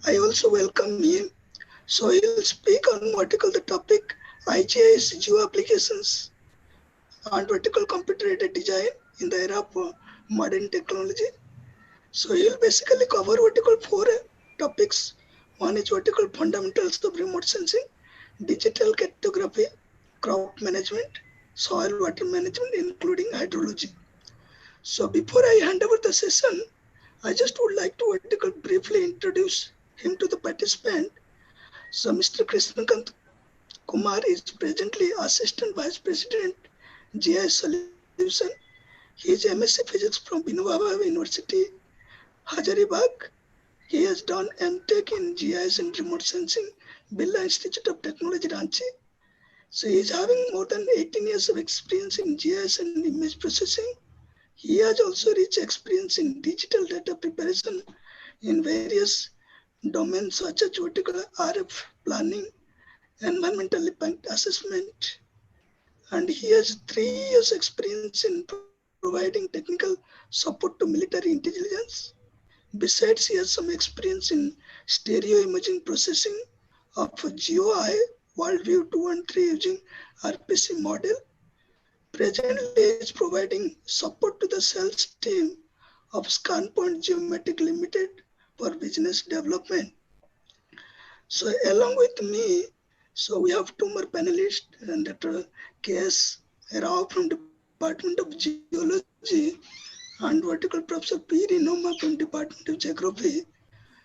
I also welcome him. So he will speak on vertical the topic IGiS geo applications and vertical computer aided design in the era of modern technology. So he will basically cover vertical four topics. One is vertical fundamentals of remote sensing, digital cartography, crop management, soil water management, including hydrology. So before I hand over the session, I just would like to vertical briefly introduce him to the participant. So Mr. Krishnakant Kumar is presently Assistant Vice President, GIS Solution. He is MSc Physics from Binoba University, Hazaribagh. He has done MTech in GIS and Remote Sensing, Birla Institute of Technology, Ranchi. So he is having more than 18 years of experience in GIS and image processing. He has also rich experience in digital data preparation in various domains such as vertical RF planning, environmental impact assessment, and he has 3 years experience in providing technical support to military intelligence. Besides, he has some experience in stereo imaging processing of GeoEye Worldview 2 and 3 using RPC model. Presently, he is providing support to the sales team of ScanPoint Geometric Limited for business development. So along with me, so we have two more panelists, and Dr. K.S. Rao from Department of Geology and Vertical Professor P. Rinoma from Department of Geography.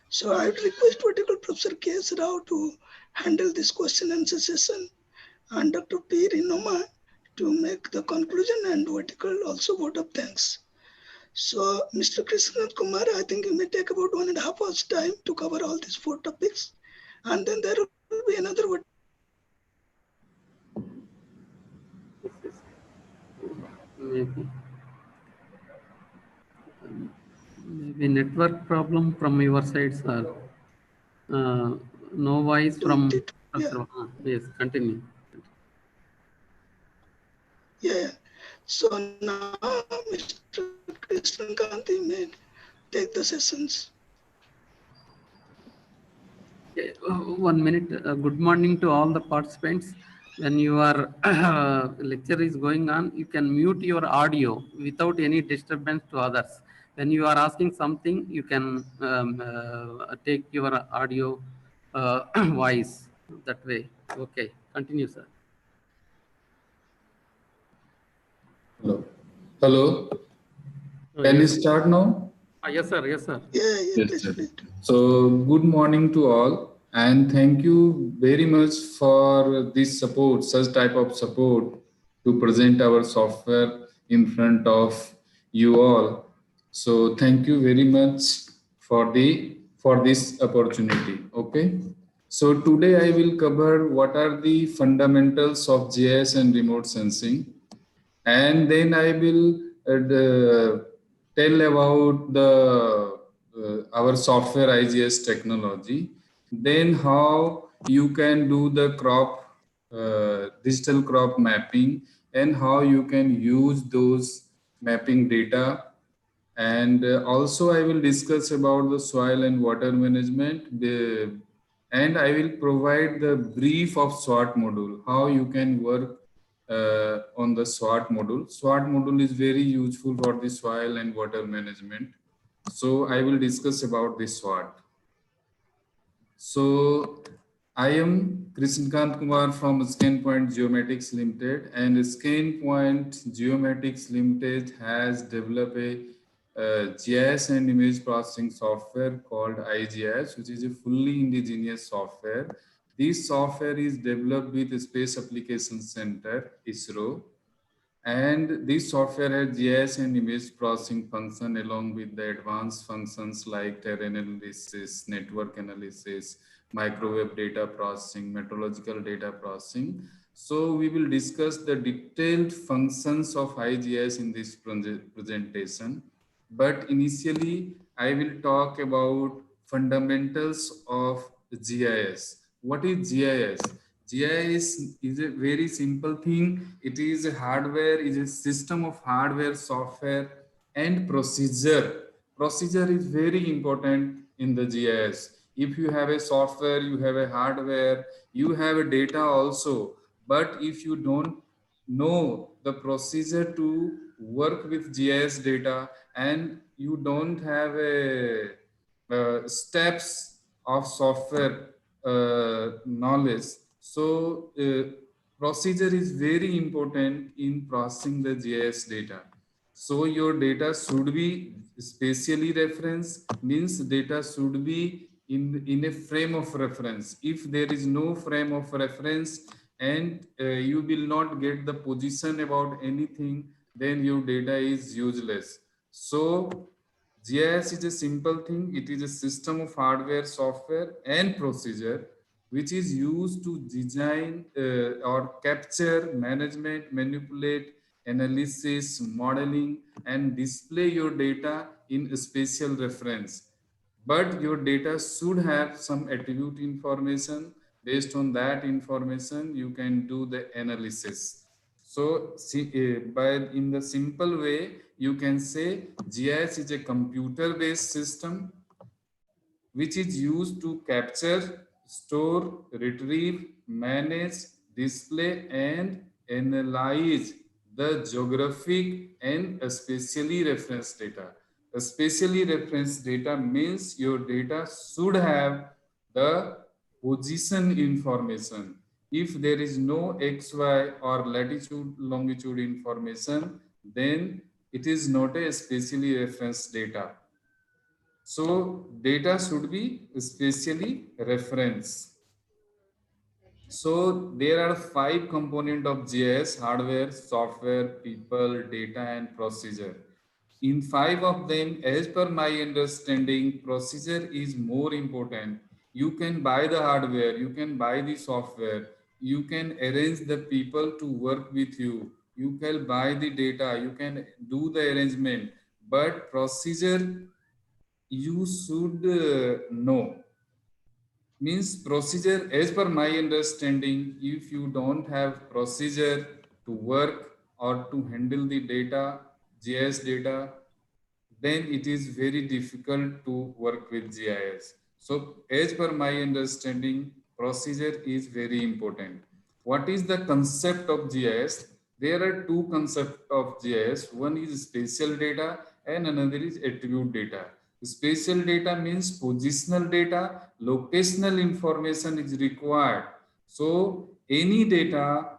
So I would request Vertical Professor K.S. Rao to handle this question and answer session, and Dr. P. Rinoma to make the conclusion, and Vertical also vote of thanks. So Mr. Krishnath Kumar, I think you may take about 1.5 hours time to cover all these four topics, and then there will be another. Maybe network problem from your side, sir. No voice from Yeah. yes, continue. Yeah. So now Mr. Krishnakanti may take the sessions. One minute. Good morning to all the participants. When your lecture is going on, you can mute your audio without any disturbance to others. When you are asking something, you can take your audio voice that way. Okay, continue, sir. Hello. Hello. Can you start now? Yes, sir. Yes, sir. Yeah, Yes, please, sir. please. So, good morning to all, and thank you very much for this support, such type of support to present our software in front of you all. So, thank you very much for this opportunity. Okay. So today I will cover what are the fundamentals of GIS and remote sensing, and then I will tell about the our software IGS technology, then how you can do the digital crop mapping, and how you can use those mapping data, and also I will discuss about the soil and water management, and I will provide the brief of SWOT module, how you can work on the SWOT module. SWOT module is very useful for the soil and water management. So I will discuss about the SWOT. So I am Krishnakant Kumar from ScanPoint Geomatics Limited, and ScanPoint Geomatics Limited has developed a GIS and image processing software called IGiS, which is a fully indigenous software. This software is developed with Space Applications Center, ISRO, and this software has GIS and image processing function along with the advanced functions like terrain analysis, network analysis, microwave data processing, meteorological data processing. So we will discuss the detailed functions of IGIS in this presentation. But initially, I will talk about fundamentals of GIS. What is GIS? GIS is a very simple thing. It is a hardware, is a system of hardware, software, and procedure. Procedure is very important in the GIS. If you have a software, you have a hardware, you have a data also. But if you don't know the procedure to work with GIS data, and you don't have a steps of software knowledge, so procedure is very important in processing the GIS data. So your data should be spatially referenced, means data should be in a frame of reference. If there is no frame of reference, and you will not get the position about anything, then your data is useless. So GIS is a simple thing. It is a system of hardware, software, and procedure which is used to design or capture, management, manipulate, analysis, modeling, and display your data in a spatial reference. But your data should have some attribute information. Based on that information, you can do the analysis. So, by in the simple way, you can say GIS is a computer-based system which is used to capture, store, retrieve, manage, display, and analyze the geographic and spatially referenced data. Spatially referenced data means your data should have the position information. If there is no XY or latitude, longitude information, then it is not a spatially referenced data. So data should be spatially referenced. So there are 5 components of GIS: hardware, software, people, data, and procedure. In 5 of them, as per my understanding, procedure is more important. You can buy the hardware, you can buy the software, you can arrange the people to work with you, you can buy the data, you can do the arrangement, but procedure you should know. Means procedure, as per my understanding, if you don't have procedure to work or to handle the data, GIS data, then it is very difficult to work with GIS. So as per my understanding, procedure is very important. What is the concept of GIS? There are two concepts of GIS. One is spatial data and another is attribute data. Spatial data means positional data, locational information is required. So any data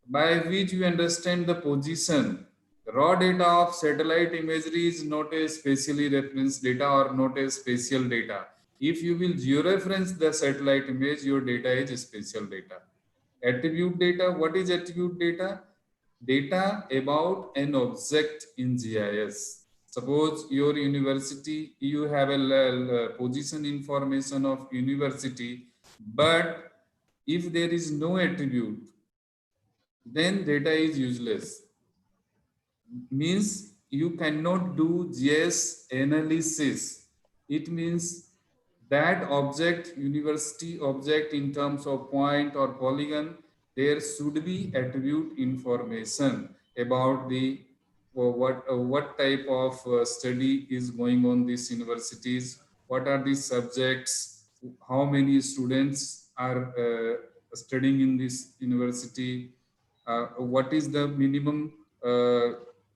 by which you understand the position. Raw data of satellite imagery is not a spatially referenced data or not a spatial data. If you will georeference the satellite image, your data is spatial data. Attribute data, what is attribute data? Data about an object in GIS. Suppose your university, you have a position information of university, but if there is no attribute, then data is useless. Means you cannot do GIS analysis. It means that object, university object, in terms of point or polygon, there should be attribute information about the what type of study is going on these universities, what are the subjects, how many students are studying in this university, what is the minimum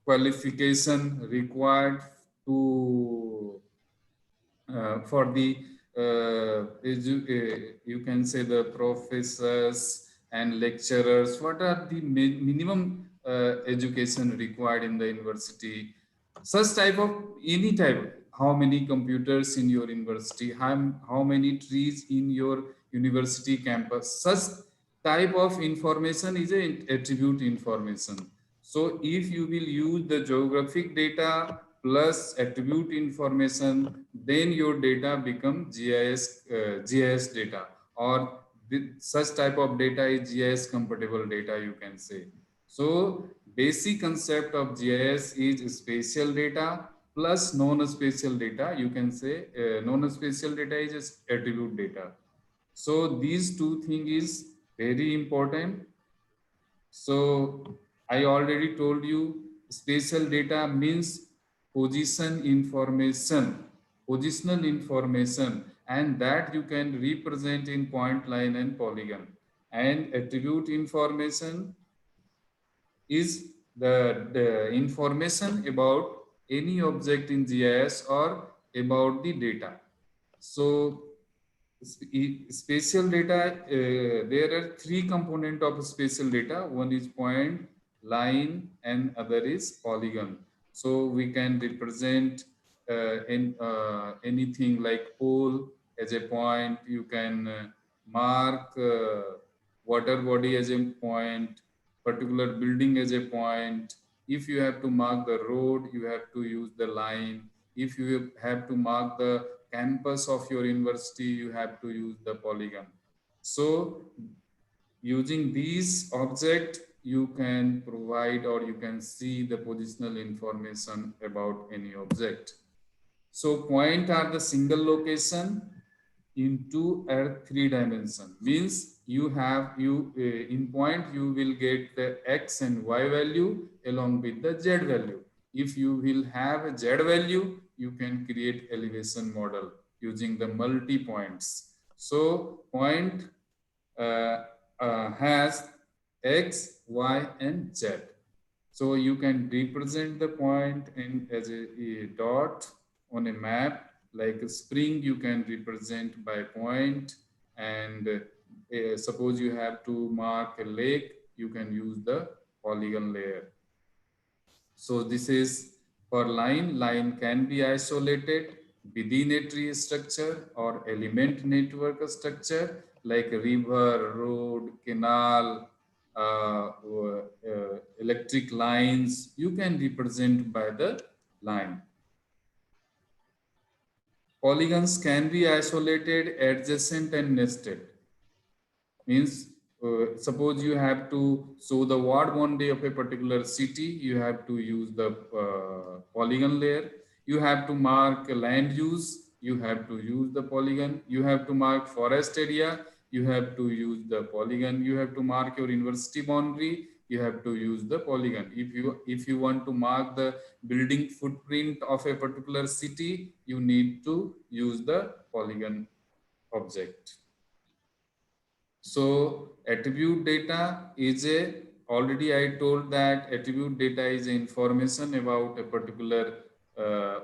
qualification required to for the you can say the professors and lecturers, what are the minimum education required in the university, such type of any type, how many computers in your university, how many trees in your university campus, such type of information is a attribute information. So if you will use the geographic data plus attribute information, then your data become GIS data, or such type of data is GIS compatible data, you can say. So basic concept of GIS is spatial data plus non-spatial data. You can say non-spatial data is attribute data. So these two things is very important. So I already told you spatial data means position information, positional information, and that you can represent in point, line, and polygon. And attribute information is the information about any object in GIS or about the data. So spatial data, there are three components of spatial data. One is point, line, and other is polygon. So we can represent anything like pole as a point. You can mark water body as a point, particular building as a point. If you have to mark the road, you have to use the line. If you have to mark the campus of your university, you have to use the polygon. So using these objects, you can provide or you can see the positional information about any object. So point are the single location in 2 or 3 dimension. Means in point you will get the x and y value along with the z value. If you will have a z value, you can create elevation model using the multi points. So point has x, y, and z. So you can represent the point as a dot on a map. Like a spring, you can represent by point. And suppose you have to mark a lake, you can use the polygon layer. So this is for line. Line can be isolated within a tree structure or element network structure like a river, road, canal, electric lines. You can represent by the line. Polygons can be isolated, adjacent, and nested. Means suppose you have to show the ward boundary of a particular city, you have to use the polygon layer. You have to mark land use, you have to use the polygon. You have to mark forest area, you have to use the polygon. You have to mark your university boundary, you have to use the polygon. If you want to mark the building footprint of a particular city, you need to use the polygon object. So attribute data is already I told that attribute data is information about a particular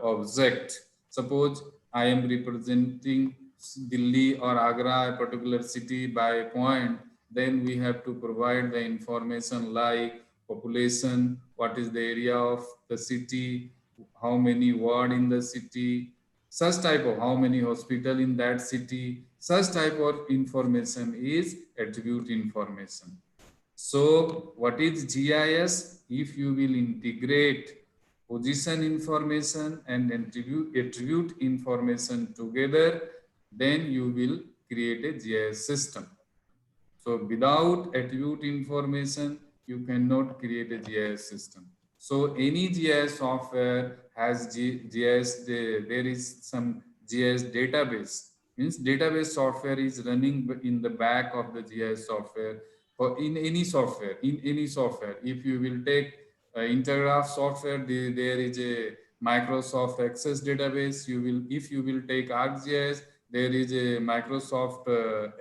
object. Suppose I am representing Delhi or Agra, a particular city by a point, then we have to provide the information like population, what is the area of the city, how many ward in the city, such type of how many hospital in that city. Such type of information is attribute information. So what is GIS? If you will integrate position information and attribute information together, then you will create a GIS system. So without attribute information, you cannot create a GIS system. So any GIS software has GIS, there is some GIS database. Means database software is running in the back of the GIS software or in any software. If you will take Intergraph software, there is a Microsoft Access database. If you will take ArcGIS, there is a Microsoft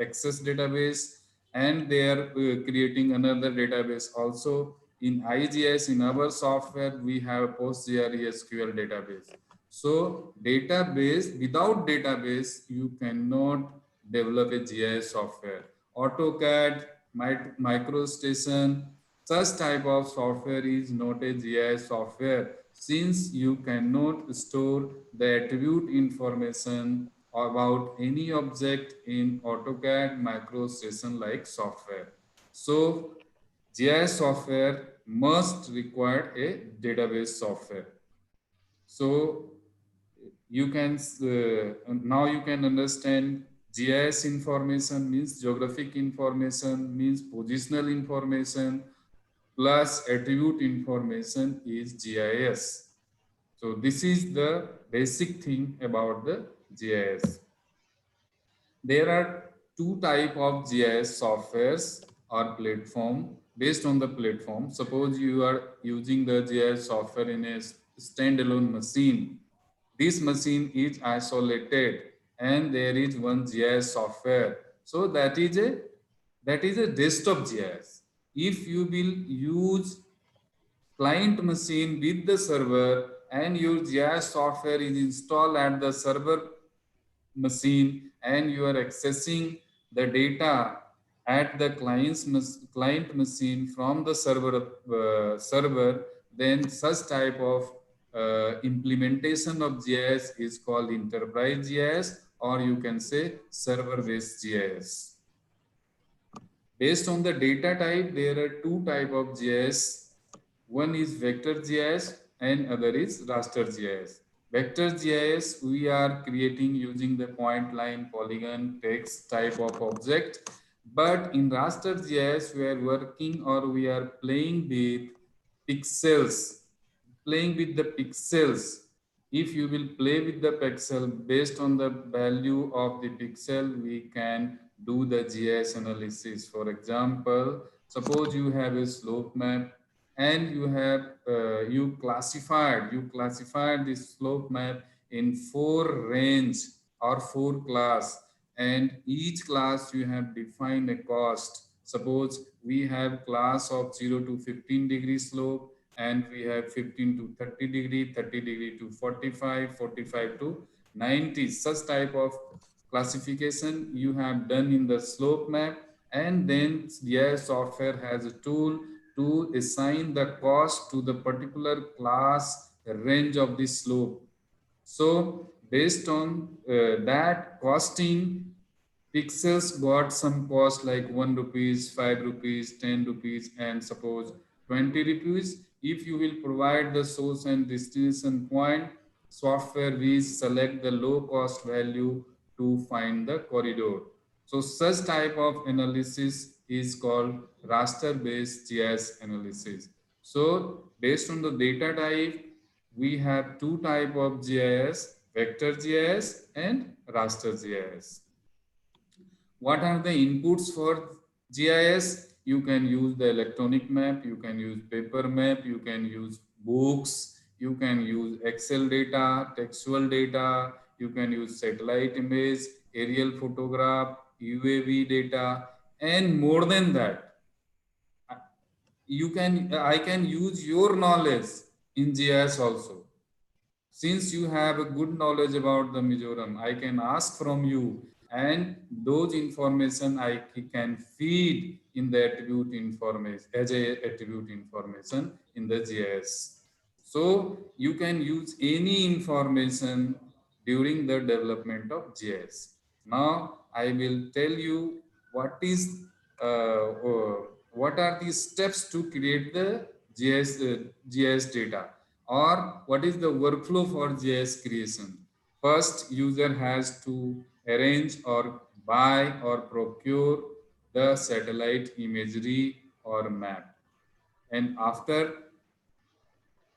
Access database, and they are creating another database also. In IGiS, in our software, we have PostgreSQL database. So database, without database, you cannot develop a GIS software. AutoCAD, MicroStation, such type of software is not a GIS software, since you cannot store the attribute information about any object in AutoCAD, MicroStation like software. So GIS software must require a database software. So you can now you can understand GIS information means geographic information, means positional information, plus attribute information is GIS. So this is the basic thing about the GIS. There are two type of GIS softwares or platform based on the platform. Suppose you are using the GIS software in a standalone machine. This machine is isolated and there is one GIS software. So that is a desktop GIS. If you will use client machine with the server and your GIS software is installed at the server machine and you are accessing the data at the client machine from the server, then such type of implementation of GIS is called enterprise GIS, or you can say server based GIS. Based on the data type, there are two type of GIS. One is vector GIS and other is raster GIS. Vector GIS we are creating using the point, line, polygon, text type of object. But in raster GIS we are working, or we are playing with pixels. If you will play with the pixel, based on the value of the pixel, we can do the GIS analysis. For example, suppose you have a slope map and you have you classified this slope map in 4 range or 4 class, and each class you have defined a cost. Suppose we have class of 0 to 15 degree slope, and we have 15 to 30 degree, 30 degree to 45, 45 to 90. Such type of classification you have done in the slope map, and then GIS software has a tool to assign the cost to the particular class range of the slope. So based on that costing, pixels got some cost like 1 rupees, 5 rupees, 10 rupees, and suppose 20 rupees. If you will provide the source and destination point, software will select the low cost value to find the corridor. So such type of analysis is called raster based GIS analysis. So based on the data type, we have two type of GIS, vector GIS and raster GIS. What are the inputs for GIS? You can use the electronic map, you can use paper map, you can use books, you can use Excel data, textual data, you can use satellite image, aerial photograph, UAV data, and more than that, I can use your knowledge in GIS also. Since you have a good knowledge about the Mizoram, I can ask from you, and those information I can feed in the attribute information as a attribute information in the GIS. So you can use any information during the development of GIS. Now I will tell you what is what are the steps to create the GIS data, or what is the workflow for GIS creation. First, user has to arrange or buy or procure the satellite imagery or map. And after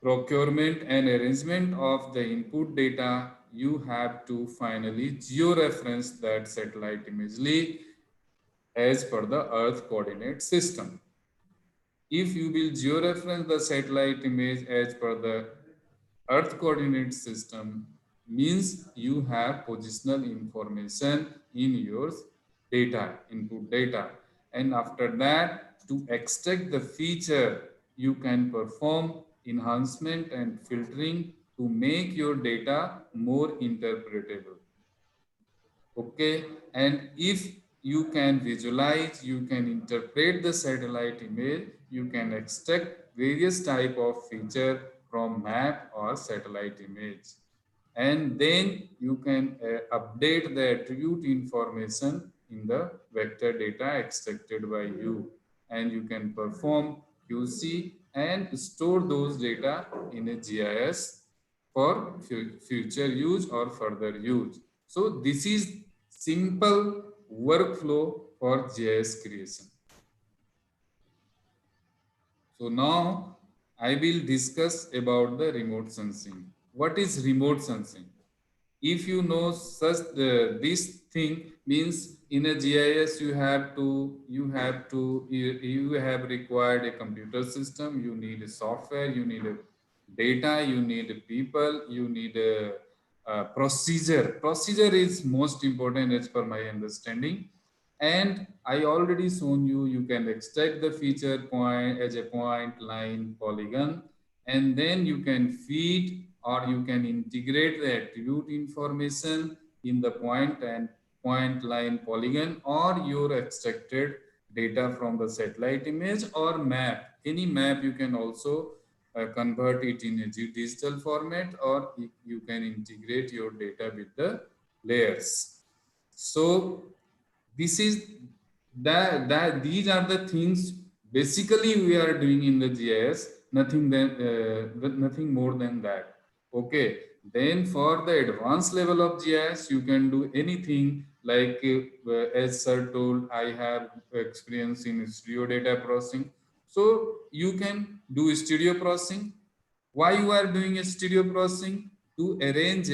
procurement and arrangement of the input data, you have to finally georeference that satellite imagery as per the Earth coordinate system. If you will georeference the satellite image as per the Earth coordinate system, means you have positional information in your data, input data. And after that, to extract the feature, you can perform enhancement and filtering to make your data more interpretable. Okay, and if you can visualize, you can interpret the satellite image, you can extract various type of feature from map or satellite image, and then you can update the attribute information in the vector data extracted by you, and you can perform QC and store those data in a GIS for future use or further use. So this is simple workflow for GIS creation. So now I will discuss about the remote sensing. What is remote sensing? If you know such this thing, means in a GIS you have required a computer system, you need a software, you need a data, you need a people, you need a procedure. Procedure is most important as per my understanding. And I already shown you, you can extract the feature point as a point, line, polygon, and then you can feed or you can integrate the attribute information in the point and point, line, polygon, or your extracted data from the satellite image or map. Any map you can also convert it in a digital format, or you can integrate your data with the layers. So this is that these are the things basically we are doing in the GIS, nothing more than that. Okay, then for the advanced level of GIS, you can do anything like as sir told, I have experience in studio data processing. So you can do studio processing. Why you are doing a studio processing? To arrange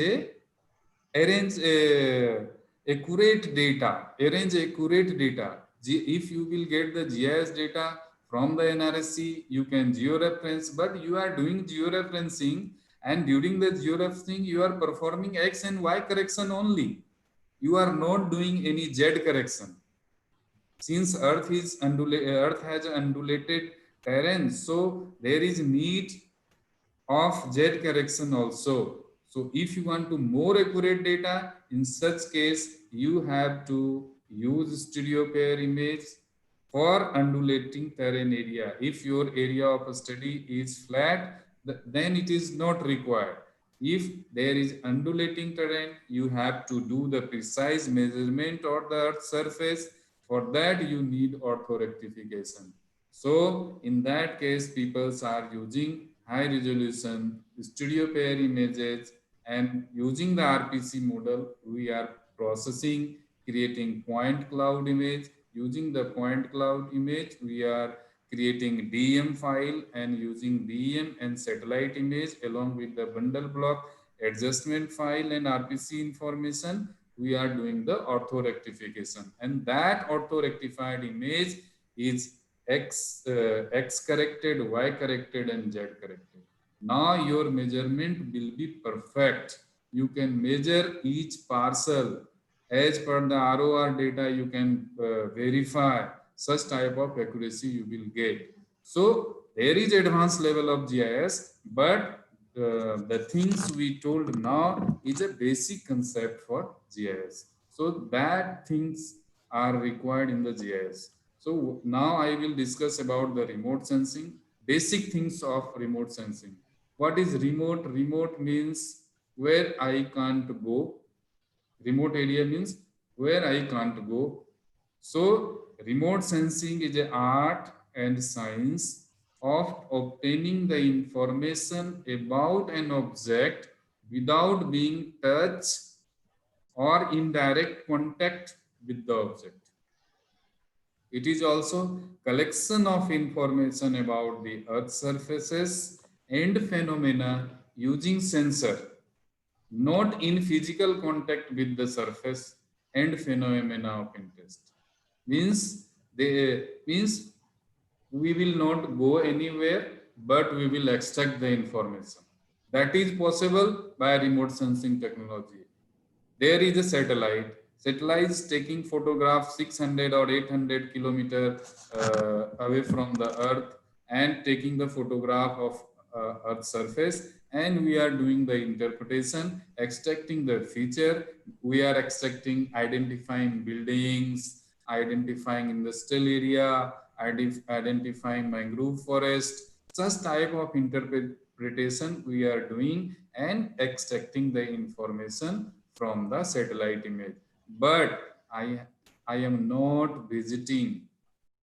accurate data, arrange accurate data. If you will get the GIS data from the NRSC, you can georeference, but you are doing georeferencing, and during the georeferencing, you are performing X and Y correction only. You are not doing any Z correction. Since Earth has undulated terrain, so there is need of Z correction also. So if you want to more accurate data, in such case, you have to use stereo pair image for undulating terrain area. If your area of study is flat, then it is not required. If there is undulating terrain, you have to do the precise measurement of the Earth surface. For that, you need orthorectification. So in that case, people are using high resolution studio pair images, and using the RPC model, we are processing, creating point cloud image. Using the point cloud image, we are creating DEM file, and using DEM and satellite image along with the bundle block adjustment file and RPC information, we are doing the orthorectification. And that orthorectified image is X corrected, Y corrected, and Z corrected. Now your measurement will be perfect. You can measure each parcel as per the ROR data. You can verify such type of accuracy you will get. So there is advanced level of GIS, but the things we told now is a basic concept for GIS. So that things are required in the GIS. So now I will discuss about the remote sensing, basic things of remote sensing. What is remote? Remote means where I can't go. Remote area means where I can't go. So remote sensing is an art and science of obtaining the information about an object without being touched or in direct contact with the object. It is also collection of information about the Earth surfaces and phenomena using sensor, not in physical contact with the surface and phenomena of interest. Means we will not go anywhere, but we will extract the information. That is possible by remote sensing technology. There is a satellite. Satellite is taking photographs 600 or 800 kilometers away from the Earth and taking the photograph of Earth's surface. And we are doing the interpretation, extracting the feature. We are extracting, identifying buildings, identifying industrial area, identifying mangrove forest. Such type of interpretation we are doing and extracting the information from the satellite image. But I am not visiting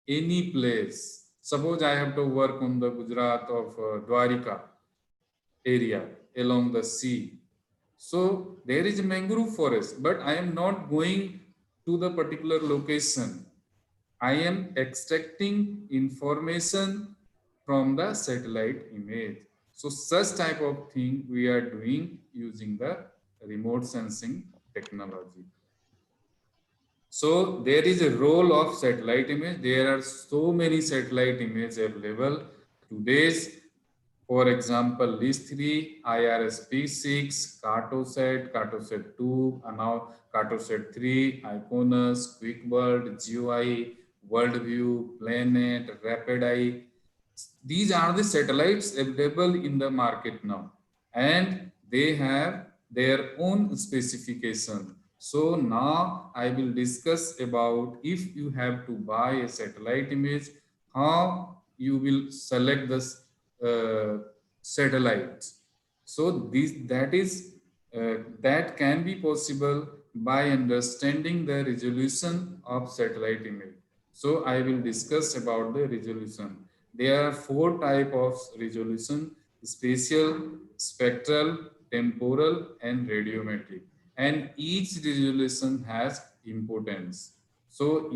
any place. Suppose I have to work on the Gujarat of Dwarika area along the sea. So there is a mangrove forest, but I am not going to the particular location. I am extracting information from the satellite image. So such type of thing we are doing using the remote sensing technology. So there is a role of satellite image. There are so many satellite images available. Today's For example, list 3, IRSP6, Cartosat, Cartosat 2, and now Cartosat 3, Iconus, QuickWorld, GeoEye, WorldView, Planet, RapidEye. These are the satellites available in the market now, and they have their own specification. So now I will discuss about if you have to buy a satellite image, how you will select this satellites. So that can be possible by understanding the resolution of satellite image. So I will discuss about the resolution. There are 4 types of resolution: spatial, spectral, temporal, and radiometric. And each resolution has importance. So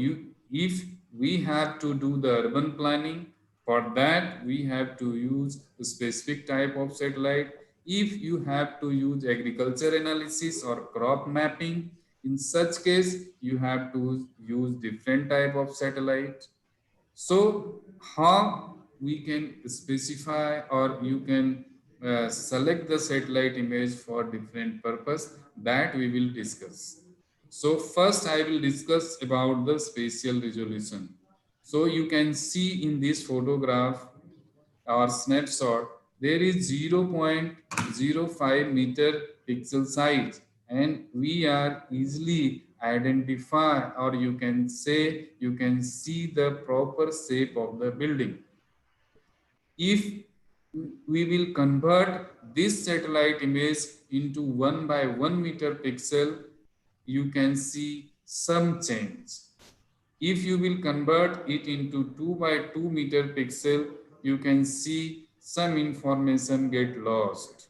if we have to do the urban planning, for that we have to use a specific type of satellite. If you have to use agriculture analysis or crop mapping, in such case you have to use different type of satellite. So how we can specify, or you can select the satellite image for different purpose, that we will discuss. So first I will discuss about the spatial resolution. So you can see in this photograph or snapshot, there is 0.05 meter pixel size, and we are easily identify, or you can say you can see the proper shape of the building. If we will convert this satellite image into 1 by 1 meter pixel, you can see some change. If you will convert it into 2 by 2 meter pixel, you can see some information get lost.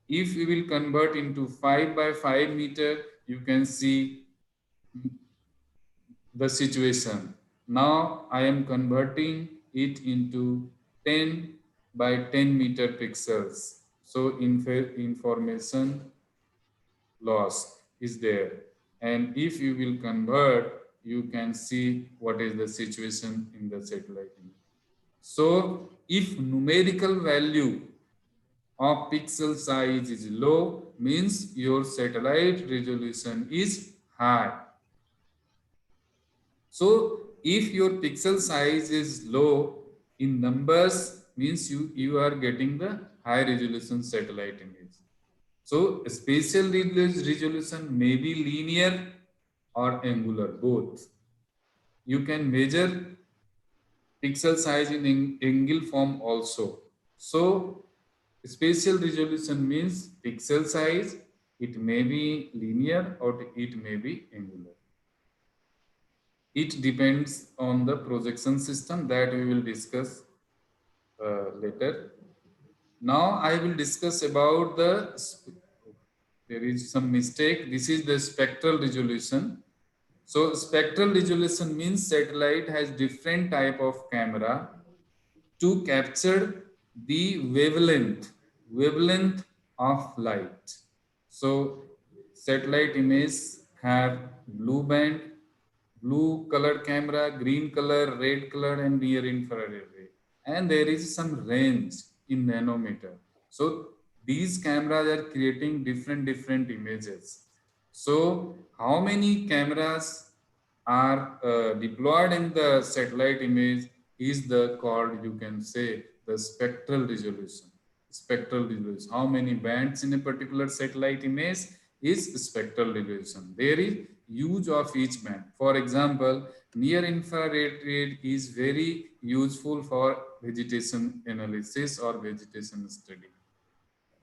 If you will convert into 5 by 5 meter, you can see the situation. Now I am converting it into 10 by 10 meter pixels. So information loss is there. And if you will convert, you can see what is the situation in the satellite image. So if numerical value of pixel size is low, means your satellite resolution is high. So if your pixel size is low in numbers, means you are getting the high resolution satellite image. So spatial resolution may be linear or angular, both. You can measure pixel size in angle form also. So spatial resolution means pixel size, it may be linear or it may be angular. It depends on the projection system that we will discuss later. Now I will discuss about there is some mistake. This is the spectral resolution. So spectral resolution means satellite has different type of camera to capture the wavelength of light. So satellite images have blue band, blue color camera, green color, red color, and near infrared array. And there is some range in nanometer. So these cameras are creating different images. So how many cameras are deployed in the satellite image is the called, you can say, the spectral resolution. Spectral resolution. How many bands in a particular satellite image is spectral resolution. There is use of each band. For example, near infrared rate is very useful for vegetation analysis or vegetation study.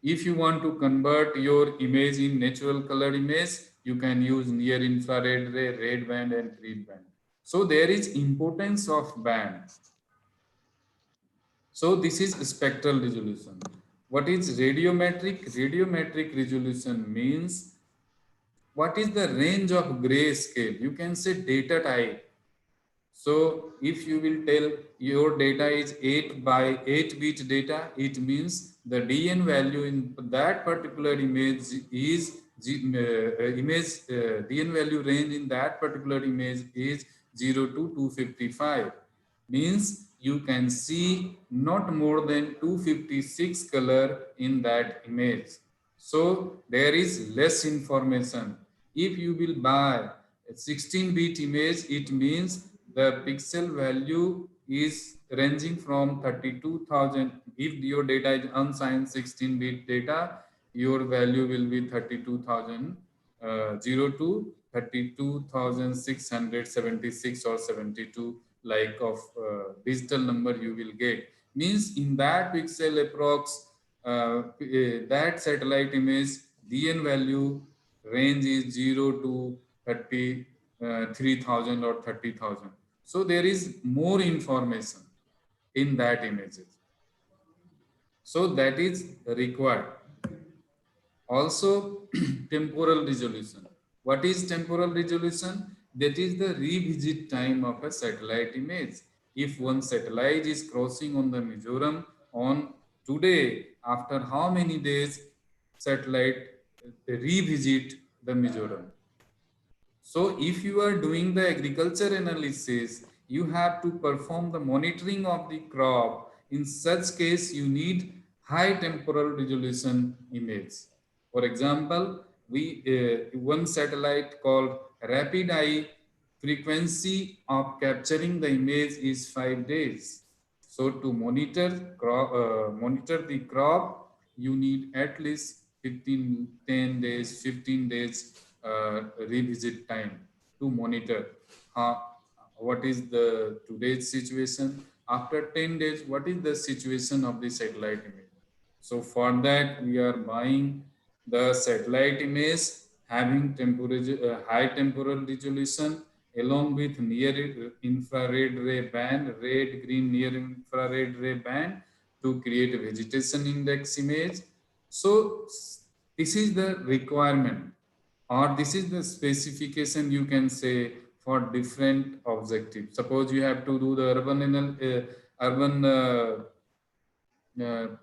If you want to convert your image in natural color image, you can use near infrared ray, red band, and green band. So there is importance of band. So this is spectral resolution. What is radiometric? Radiometric resolution means what is the range of grayscale? You can say data type. So if you will tell your data is 8 by 8 bit data, it means the DN value in that particular image is DN value range in that particular image is 0 to 255. means you can see not more than 256 color in that image. So there is less information. If you will buy a 16-bit image, it means the pixel value is ranging from 32,000. If your data is unsigned 16-bit data, your value will be 32,000 0 to 32,676 or 72 like of digital number you will get. Means in that pixel approx that satellite image DN value range is 0 to 33,000 or 30,000. So there is more information in that images. So that is required. Also, temporal resolution. What is temporal resolution? That is the revisit time of a satellite image. If one satellite is crossing on the Mizoram on today, after how many days satellite revisit the Mizoram? So if you are doing the agriculture analysis, you have to perform the monitoring of the crop. In such case, you need high temporal resolution image. For example, one satellite called Rapid Eye frequency of capturing the image is 5 days. So to monitor the crop, you need at least 10 days, 15 days revisit time to monitor what is the today's situation. After 10 days, what is the situation of the satellite image? So for that, we are buying the satellite image having high temporal resolution along with near infrared ray band, red, green near infrared ray band to create a vegetation index image. So this is the requirement, or this is the specification you can say for different objectives. Suppose you have to do the urban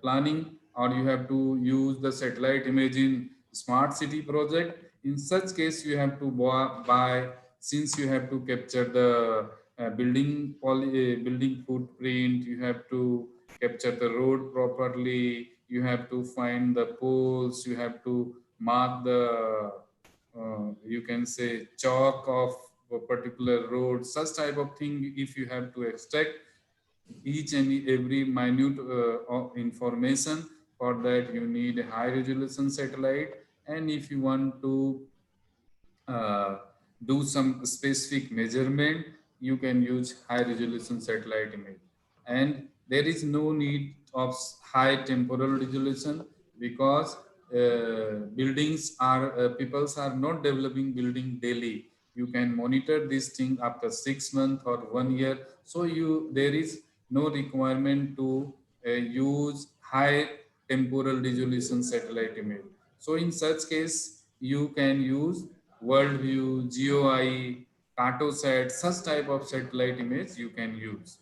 planning, or you have to use the satellite image in smart city project. In such case, you have to buy, since you have to capture the building footprint, you have to capture the road properly, you have to find the poles, you have to mark the you can say chalk of a particular road, such type of thing. If you have to extract each and every minute information, for that you need a high resolution satellite. And if you want to uh, do some specific measurement, you can use high resolution satellite image. And there is no need of high temporal resolution, because buildings are peoples are not developing building daily. You can monitor this thing after 6 months or 1 year. So there is no requirement to use high temporal resolution satellite image. So in such case, you can use worldview, GeoEye, cartosat, such type of satellite image you can use.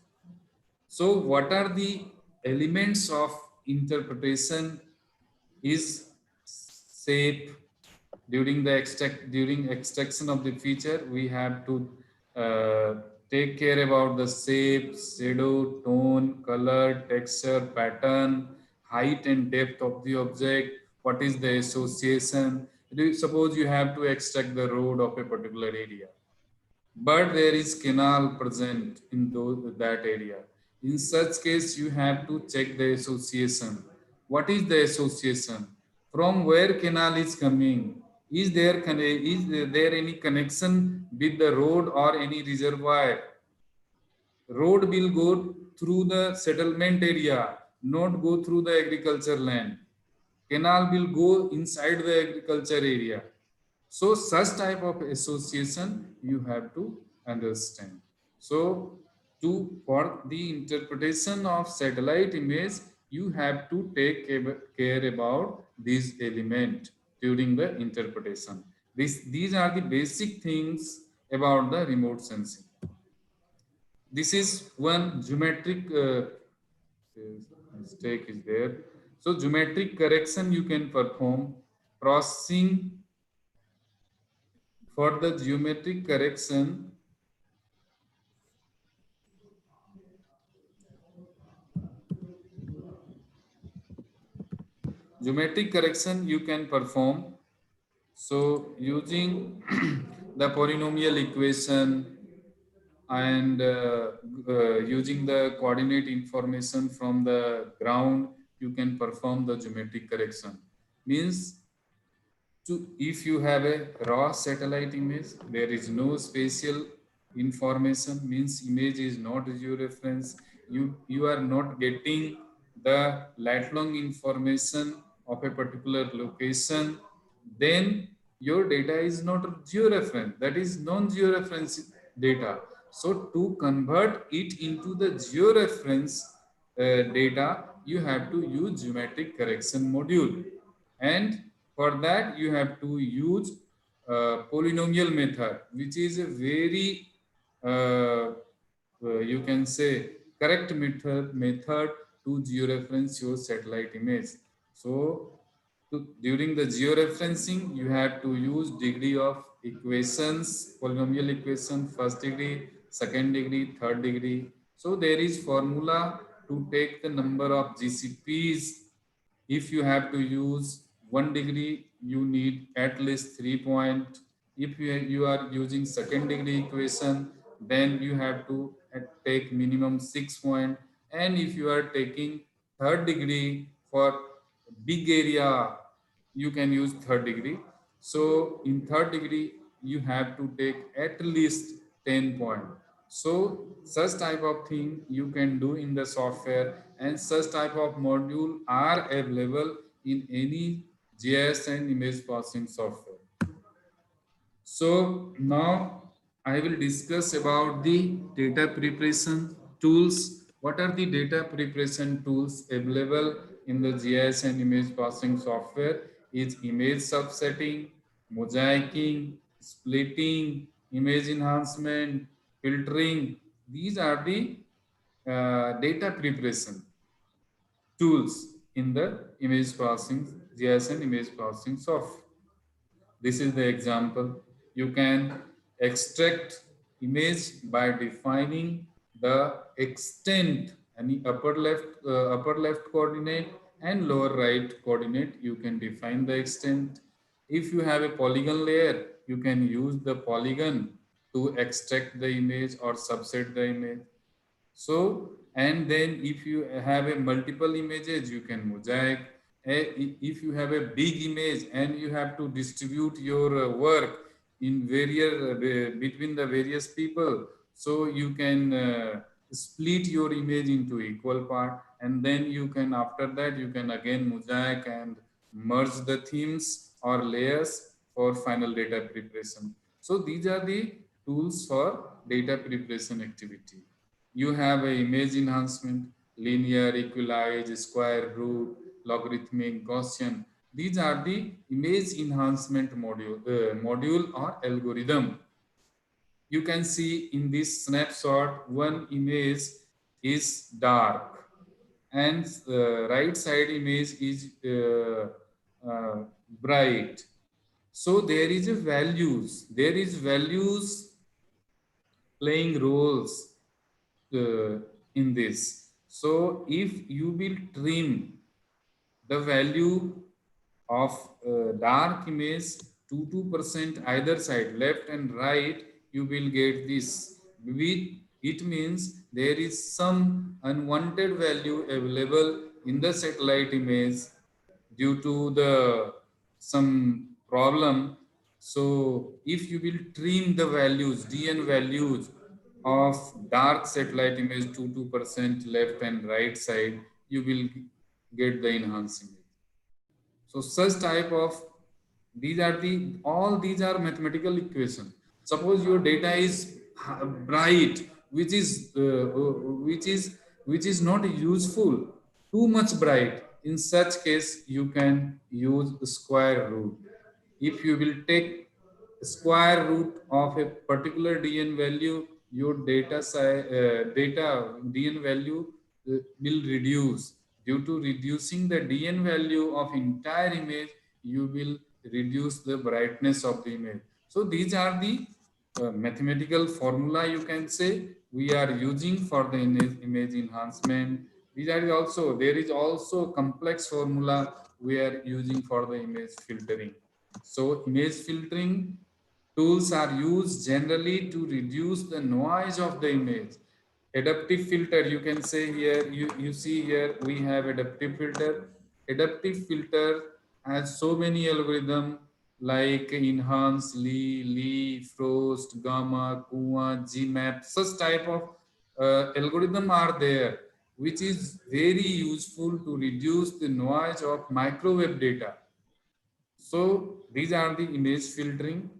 So what are the elements of interpretation is shape. During extraction of the feature, we have to uh, take care about the shape, shadow, tone, color, texture, pattern, height and depth of the object. What is the association? Suppose you have to extract the road of a particular area, but there is canal present in that area. In such case, you have to check the association. What is the association? From where canal is coming? Is there any connection with the road or any reservoir? Road will go through the settlement area, not go through the agriculture land. Canal will go inside the agriculture area. So such type of association you have to understand. So for the interpretation of satellite image, you have to take care about these element during the interpretation. These are the basic things about the remote sensing. This is one geometric mistake is there. So geometric correction you can perform. Processing for the geometric correction, geometric correction you can perform. So using the polynomial equation and using the coordinate information from the ground, you can perform the geometric correction. Means if you have a raw satellite image, there is no spatial information, means image is not georeference. You are not getting the lat long information of a particular location, then your data is not georeference, that is non-georeference data. So to convert it into the georeference data, you have to use geometric correction module, and for that you have to use polynomial method, which is a very you can say correct method to georeference your satellite image. So during the georeferencing, you have to use degree of equations, polynomial equation, first degree, second degree, third degree. So there is formula to take the number of GCPs. If you have to use 1 degree, you need at least 3 point. If you are using second degree equation, then you have to take minimum 6 point. And if you are taking third degree for big area, you can use third degree. So in third degree, you have to take at least 10 point. So such type of thing you can do in the software, and such type of module are available in any GIS and image processing software. So now I will discuss about the data preparation tools. What are the data preparation tools available in the GIS and image processing software? Is image subsetting, mosaicing, splitting, image enhancement, filtering. These are the data preparation tools in the image processing, GIS and image processing software. This is the example. You can extract image by defining the extent, any upper left coordinate and lower right coordinate. You can define the extent. If you have a polygon layer, you can use the polygon to extract the image or subset the image. So, and then if you have a multiple images, you can mosaic. If you have a big image and you have to distribute your work in various between the various people, so you can split your image into equal part, and then you can, after that you can again mosaic and merge the themes or layers for final data preparation. So these are the tools for data preparation activity. You have a image enhancement, linear, equalize, square root, logarithmic, Gaussian. These are the image enhancement module or algorithm. You can see in this snapshot, one image is dark and right side image is bright. So there is a values. There is values playing roles uh, in this. So if you will trim the value of dark image to 2% either side, left and right, you will get this. It means there is some unwanted value available in the satellite image due to the some problem. So if you will trim the values, DN values of dark satellite image to 2% left and right side, you will get the enhanced image. So such type of, all these are mathematical equation. Suppose your data is bright, which is not useful, too much bright. In such case, you can use square root. If you will take square root of a particular DN value, your data DN value will reduce. Due to reducing the DN value of entire image, you will reduce the brightness of the image. So these are the mathematical formula, you can say, we are using for the image enhancement. There is also complex formula we are using for the image filtering. So image filtering tools are used generally to reduce the noise of the image. Adaptive filter, you can say here, you see here, we have adaptive filter. Adaptive filter has so many algorithms like enhance, Lee, frost, gamma, Kua, Gmap, such type of algorithm are there, which is very useful to reduce the noise of microwave data. So these are the image filtering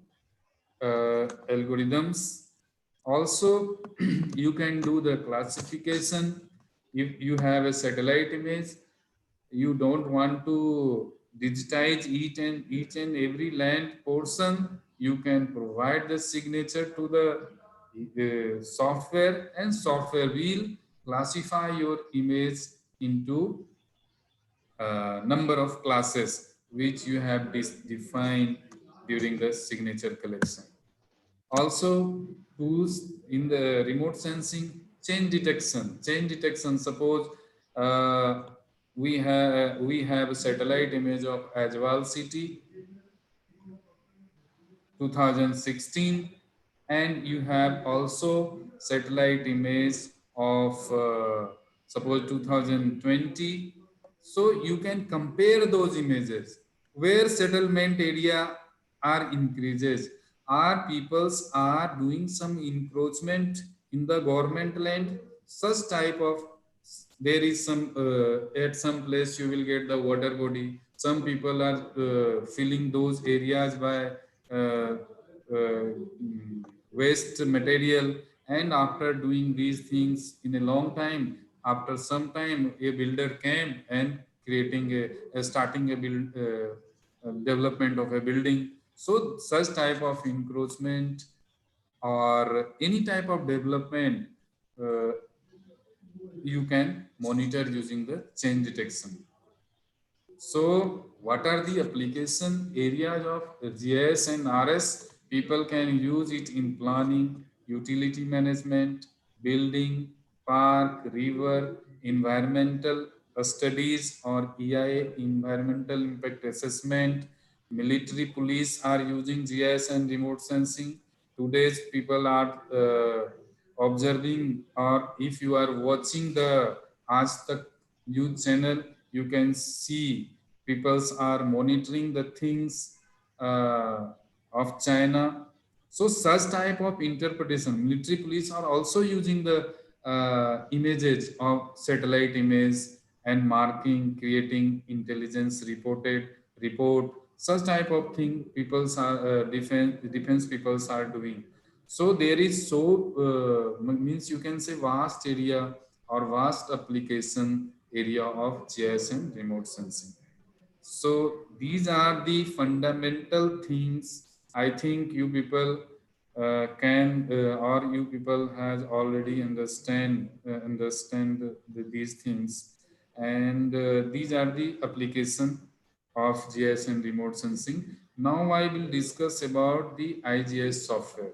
algorithms. Also, you can do the classification. If you have a satellite image, you don't want to digitize each and every land portion. You can provide the signature to the software, and software will classify your image into number of classes which you have defined during the signature collection. Also, tools in the remote sensing, change detection. Change detection. Suppose we have a satellite image of Ajwal city 2016, and you have also satellite image of suppose 2020. So you can compare those images where settlement area are increases, are peoples are doing some encroachment in the government land, such type of, there is some at some place you will get the water body, some people are filling those areas by uh, waste material, and after doing these things in a long time, after some time a builder came and creating a starting a build development of a building. So such type of encroachment or any type of development uh, you can monitor using the change detection. So what are the application areas of GIS and RS? People can use it in planning, utility management, building, park, river, environmental studies or EIA, environmental impact assessment. Military police are using GIS and remote sensing. Today's people are observing, or if you are watching the Aaj Tak news channel, you can see peoples are monitoring the things of China. So such type of interpretation, military police are also using the images of satellite image and marking, creating intelligence reported report. Such type of thing peoples are defense peoples are doing. So there is means you can say vast area or vast application area of GIS and remote sensing. So these are the fundamental things I think you people can or you people has already understand these things, and these are the application of GIS and remote sensing. Now I will discuss about the IGS software.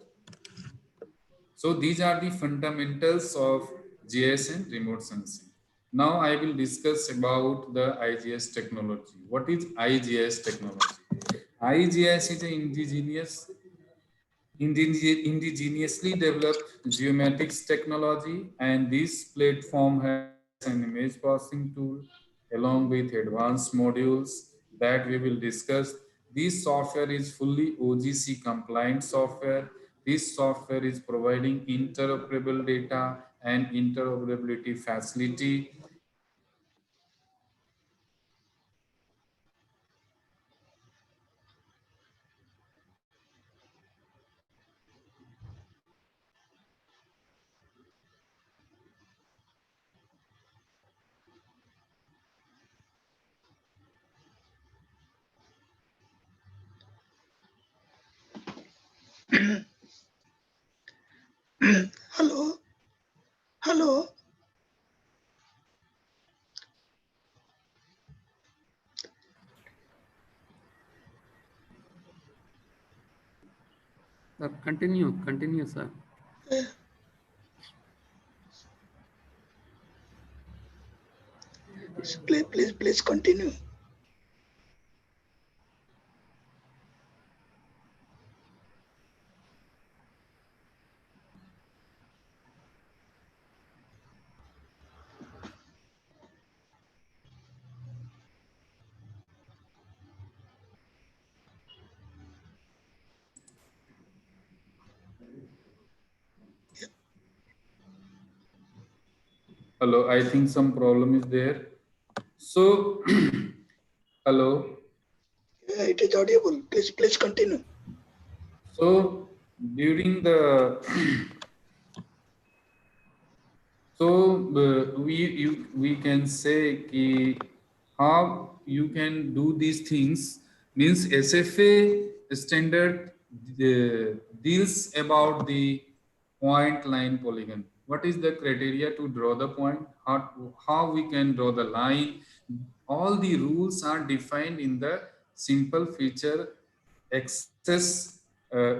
So these are the fundamentals of GIS and remote sensing. Now I will discuss about the IGS technology. What is IGS technology? IGS is an indigenously developed geomatics technology, and this platform has an image processing tool along with advanced modules that we will discuss. This software is fully OGC compliant software. This software is providing interoperable data and interoperability facility. Hello, hello. Sir, continue, sir. Uh, please continue. Hello, I think some problem is there. So, hello. Yeah, it is audible. Please continue. So during the we can say ki how you can do these things means SFA standard deals about the point line polygon. What is the criteria to draw the point? How we can draw the line? All the rules are defined in the simple feature access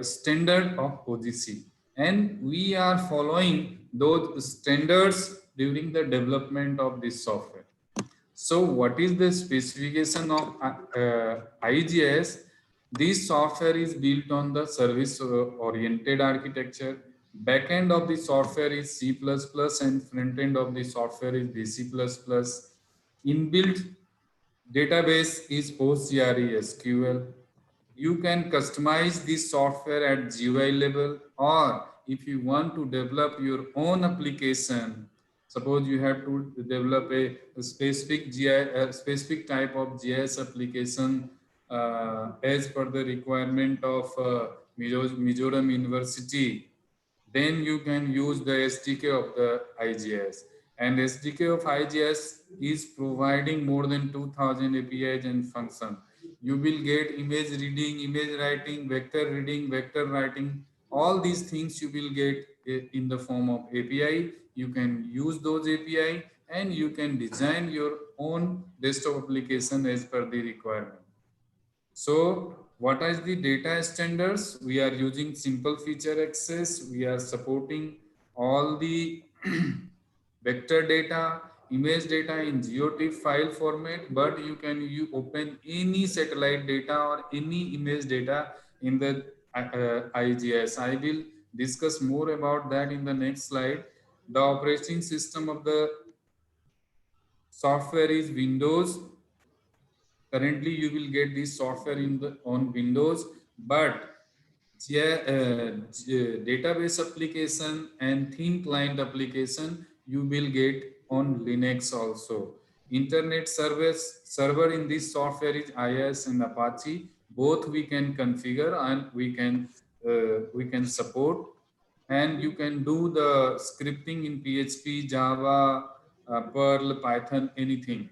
standard of OGC, and we are following those standards during the development of this software. So what is the specification of IGiS? This software is built on the service oriented architecture. Backend of the software is C++ and front end of the software is BC++. Inbuilt database is OCRE SQL. You can customize this software at GUI level, or if you want to develop your own application, suppose you have to develop a specific specific type of GIS application as per the requirement of Mizoram University, then you can use the SDK of the IGS. And SDK of IGS is providing more than 2000 APIs and functions. You will get image reading, image writing, vector writing. All these things you will get in the form of API. You can use those API and you can design your own desktop application as per the requirement. So what is the data standards? We are using simple feature access. We are supporting all the vector data, image data in GeoTIFF file format, but you can open any satellite data or any image data in the IGS. I will discuss more about that in the next slide. The operating system of the software is Windows. Currently you will get this software on Windows, but database application and thin client application you will get on Linux also. Internet server in this software is IIS and Apache. Both we can configure and we can support, and you can do the scripting in PHP, Java, Perl, Python, anything.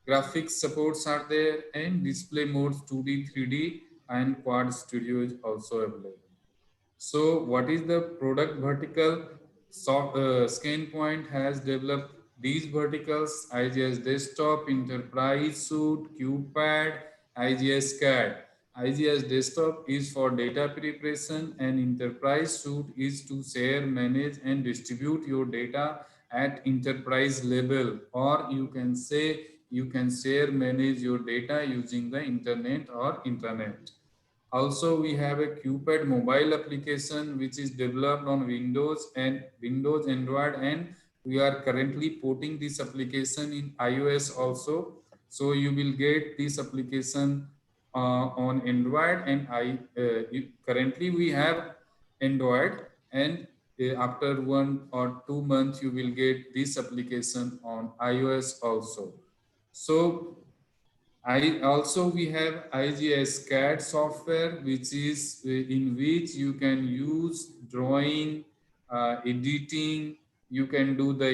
Graphics supports are there, and display modes 2D, 3D, and Quad Studio is also available. So what is the product vertical? ScanPoint has developed these verticals: IGS Desktop, Enterprise Suite, QPad, IGS CAD. IGS Desktop is for data preparation and Enterprise Suite is to share, manage and distribute your data at enterprise level, or you can say you can share, manage your data using the internet or intranet. Also, we have a QPad mobile application which is developed on Windows and Windows Android, and we are currently porting this application in iOS also. So you will get this application on Android, and currently we have Android, and after 1 or 2 months you will get this application on iOS also. So we have IGS CAD software, which is in which you can use drawing, editing. You can do the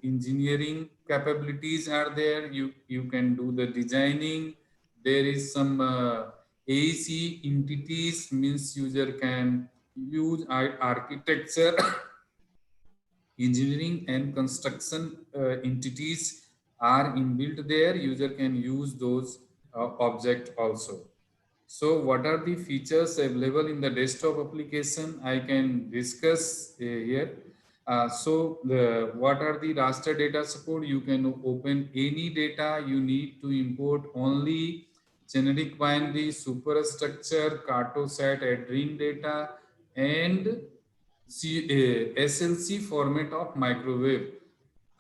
engineering capabilities are there. You can do the designing. There is some AEC entities, means user can use architecture engineering and construction entities are inbuilt there. User can use those object also. So what are the features available in the desktop application? I can discuss here. What are the raster data support? You can open any data. You need to import only generic binary, superstructure, cartosat, adrin data, and SLC format of microwave.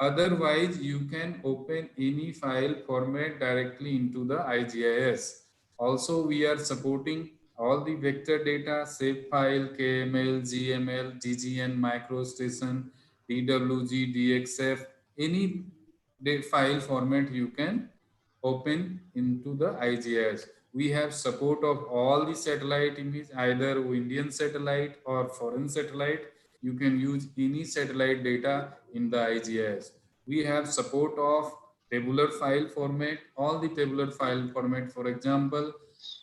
Otherwise, you can open any file format directly into the IGIS. Also, we are supporting all the vector data, shapefile, KML, GML, GGN, microstation, DWG, DXF, any file format you can open into the IGIS. We have support of all the satellite image, either Indian satellite or foreign satellite. You can use any satellite data in the IGIS. We have support of tabular file format, all the tabular file format. For example,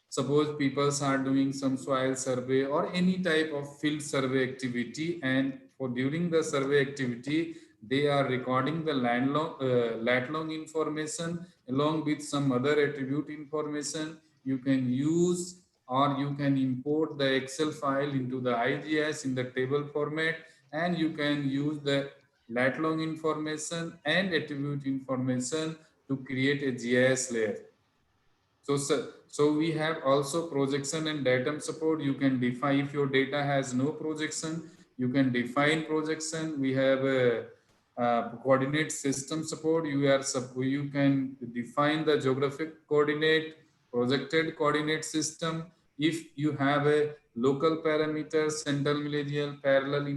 suppose people are doing some soil survey or any type of field survey activity, and for during the survey activity they are recording the lat long information along with some other attribute information. You can use or you can import the Excel file into the IGS in the table format, and you can use the lat long information and attribute information to create a GIS layer. So we have also projection and datum support. You can define, if your data has no projection, you can define projection. We have a coordinate system support. You can define the geographic coordinate, projected coordinate system. If you have a local parameter, central meridian, parallel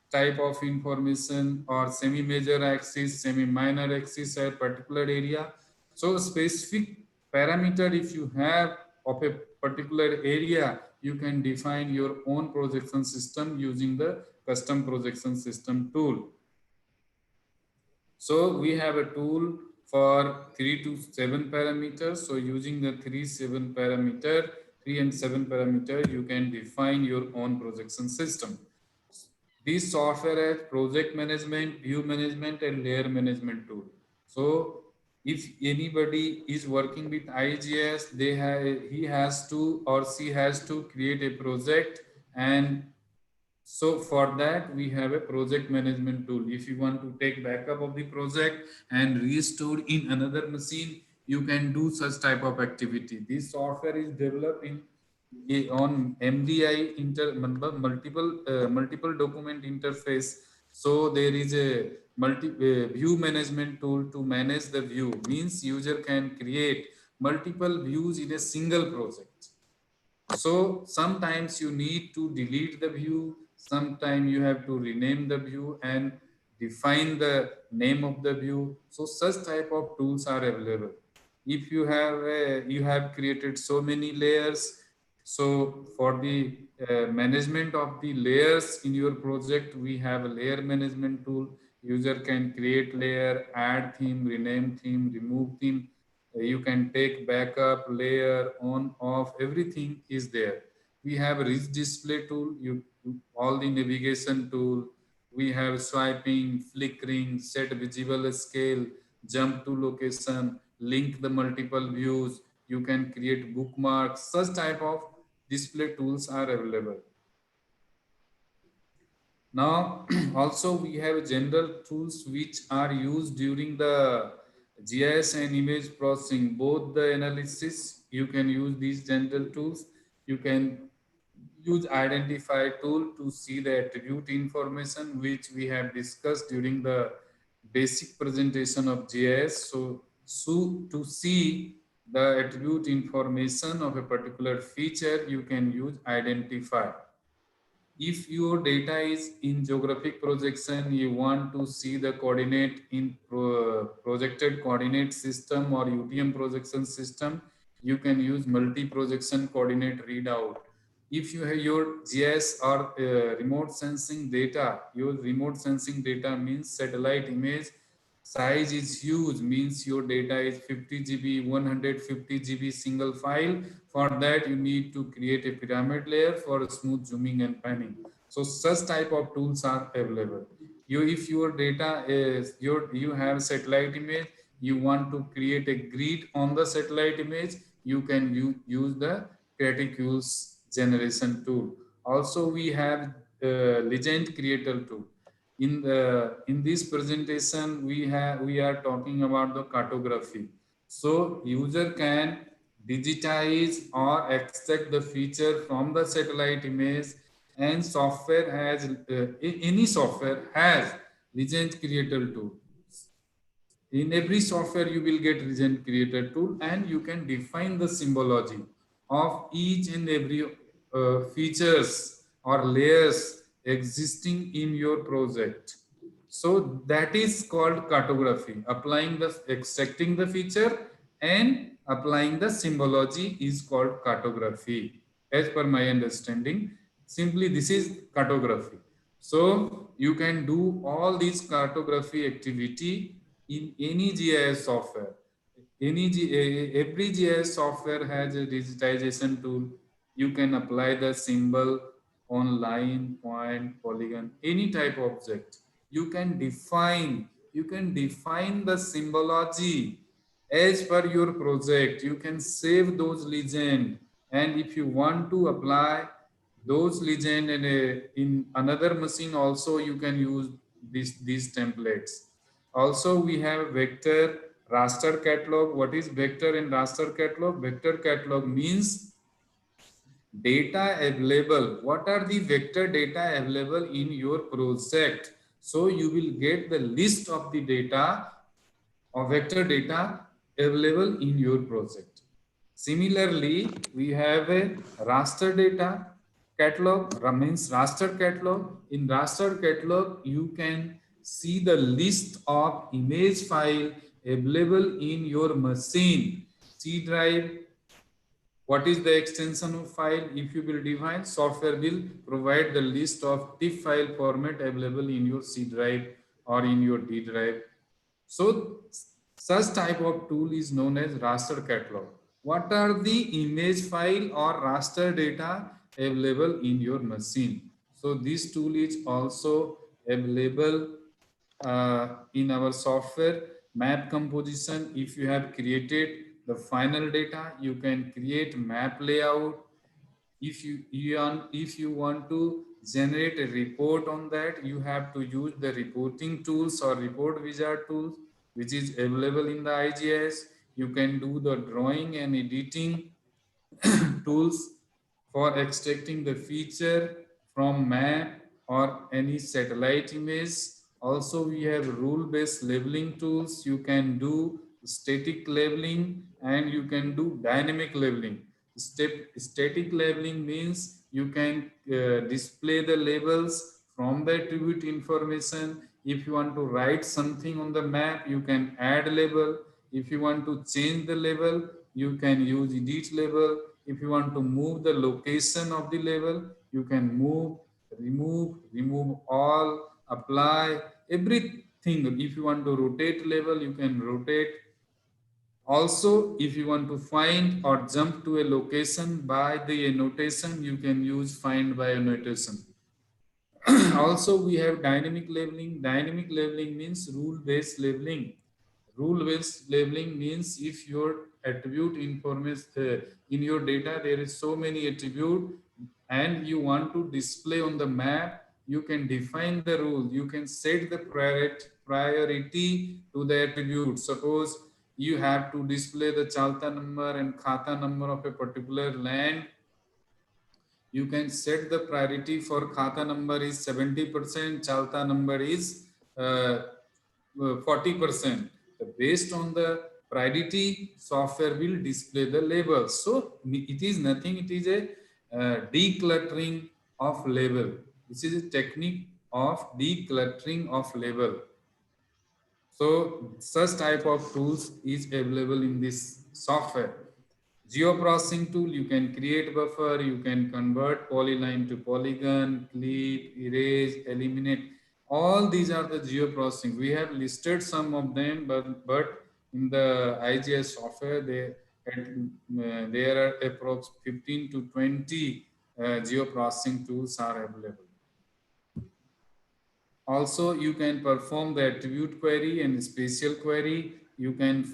type of information, or semi-major axis, semi-minor axis at particular area. So specific parameter, if you have of a particular area, you can define your own projection system using the custom projection system tool. So we have a tool for 3 to 7 parameters. So using the 3 and 7 parameter, you can define your own projection system. This software has project management, view management, and layer management tool. So if anybody is working with IGS, he has to or she has to create a project, and so for that we have a project management tool. If you want to take backup of the project and restore in another machine, you can do such type of activity. This software is developed on MDI multiple document interface. So there is a view management tool to manage the view. Means user can create multiple views in a single project. So sometimes you need to delete the view, sometimes you have to rename the view and define the name of the view. So such type of tools are available. If you have created so many layers, so for the management of the layers in your project, we have a layer management tool. User can create layer, add theme, rename theme, remove theme. You can take backup, layer, on, off, everything is there. We have a rich display tool, all the navigation tool. We have swiping, flickering, set visible scale, jump to location, link the multiple views. You can create bookmarks. Such type of display tools are available. Now, also we have general tools which are used during the GIS and image processing, both the analysis. You can use these general tools. You can use identify tool to see the attribute information, which we have discussed during the basic presentation of GIS. So to see the attribute information of a particular feature, you can use identify. If your data is in geographic projection, you want to see the coordinate in projected coordinate system or UTM projection system, you can use multi-projection coordinate readout. If you have your GIS or remote sensing data, your remote sensing data means satellite image size is huge, means your data is 50 GB, 150 GB single file. For that, you need to create a pyramid layer for smooth zooming and panning. So such type of tools are available. If your data is, you have satellite image, you want to create a grid on the satellite image, you can use the Cretaceous generation tool. Also, we have legend creator tool. In this presentation, we are talking about the cartography. So user can digitize or extract the feature from the satellite image, and software has any software has legend creator tool. In every software you will get legend creator tool, and you can define the symbology of each and every features or layers existing in your project. So that is called cartography. Applying the extracting the feature and applying the symbology is called cartography. As per my understanding, simply this is cartography. So you can do all these cartography activity in any GIS software. Every GIS software has a digitization tool. You can apply the symbol on line, point, polygon, any type of object. You can define the symbology as per your project. You can save those legend, and if you want to apply those legend in another machine also, you can use these templates. Also we have vector raster catalog. What is vector and raster catalog? Vector catalog means data available. What are the vector data available in your project? So you will get the list of the data or vector data available in your project. Similarly, we have a raster data catalog, means raster catalog. In raster catalog, you can see the list of image file available in your machine. C drive, what is the extension of file? If you will define, software will provide the list of TIFF file format available in your C drive or in your D drive. So such type of tool is known as raster catalog. What are the image file or raster data available in your machine? So this tool is also available in our software. Map composition, if you have created the final data, you can create map layout. If you want to generate a report on that, you have to use the reporting tools or report wizard tools, which is available in the IGiS. You can do the drawing and editing tools for extracting the feature from map or any satellite image. Also, we have rule-based labeling tools. You can do static labeling and you can do dynamic labeling. Static labeling means you can display the labels from the attribute information. If you want to write something on the map, you can add label. If you want to change the label, you can use edit label. If you want to move the location of the label, you can move, remove all, apply, everything. If you want to rotate label, you can rotate. Also, if you want to find or jump to a location by the annotation, you can use find by annotation. Also, we have dynamic labeling. Dynamic labeling means rule-based labeling. Rule-based labeling means if your attribute information in your data, there is so many attribute and you want to display on the map, you can define the rule. You can set the priority to the attribute. Suppose you have to display the chalta number and khata number of a particular land. You can set the priority for khata number is 70%, chalta number is 40%. Based on the priority, software will display the label. So it is nothing, it is a decluttering of label. This is a technique of decluttering of label. So such type of tools is available in this software. Geoprocessing tool, you can create buffer, you can convert polyline to polygon, clip, erase, eliminate. All these are the geoprocessing. We have listed some of them, but in the IGiS software, there are approx 15 to 20 geoprocessing tools are available. Also, you can perform the attribute query and spatial query. You can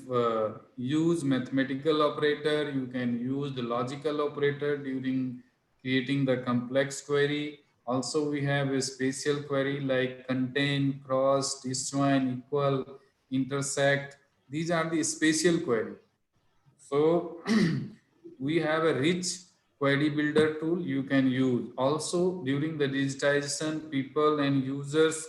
use mathematical operator. You can use the logical operator during creating the complex query. Also, we have a spatial query like contain, cross, disjoin, equal, intersect. These are the spatial query. So we have a rich query builder tool you can use. Also, during the digitization, people and users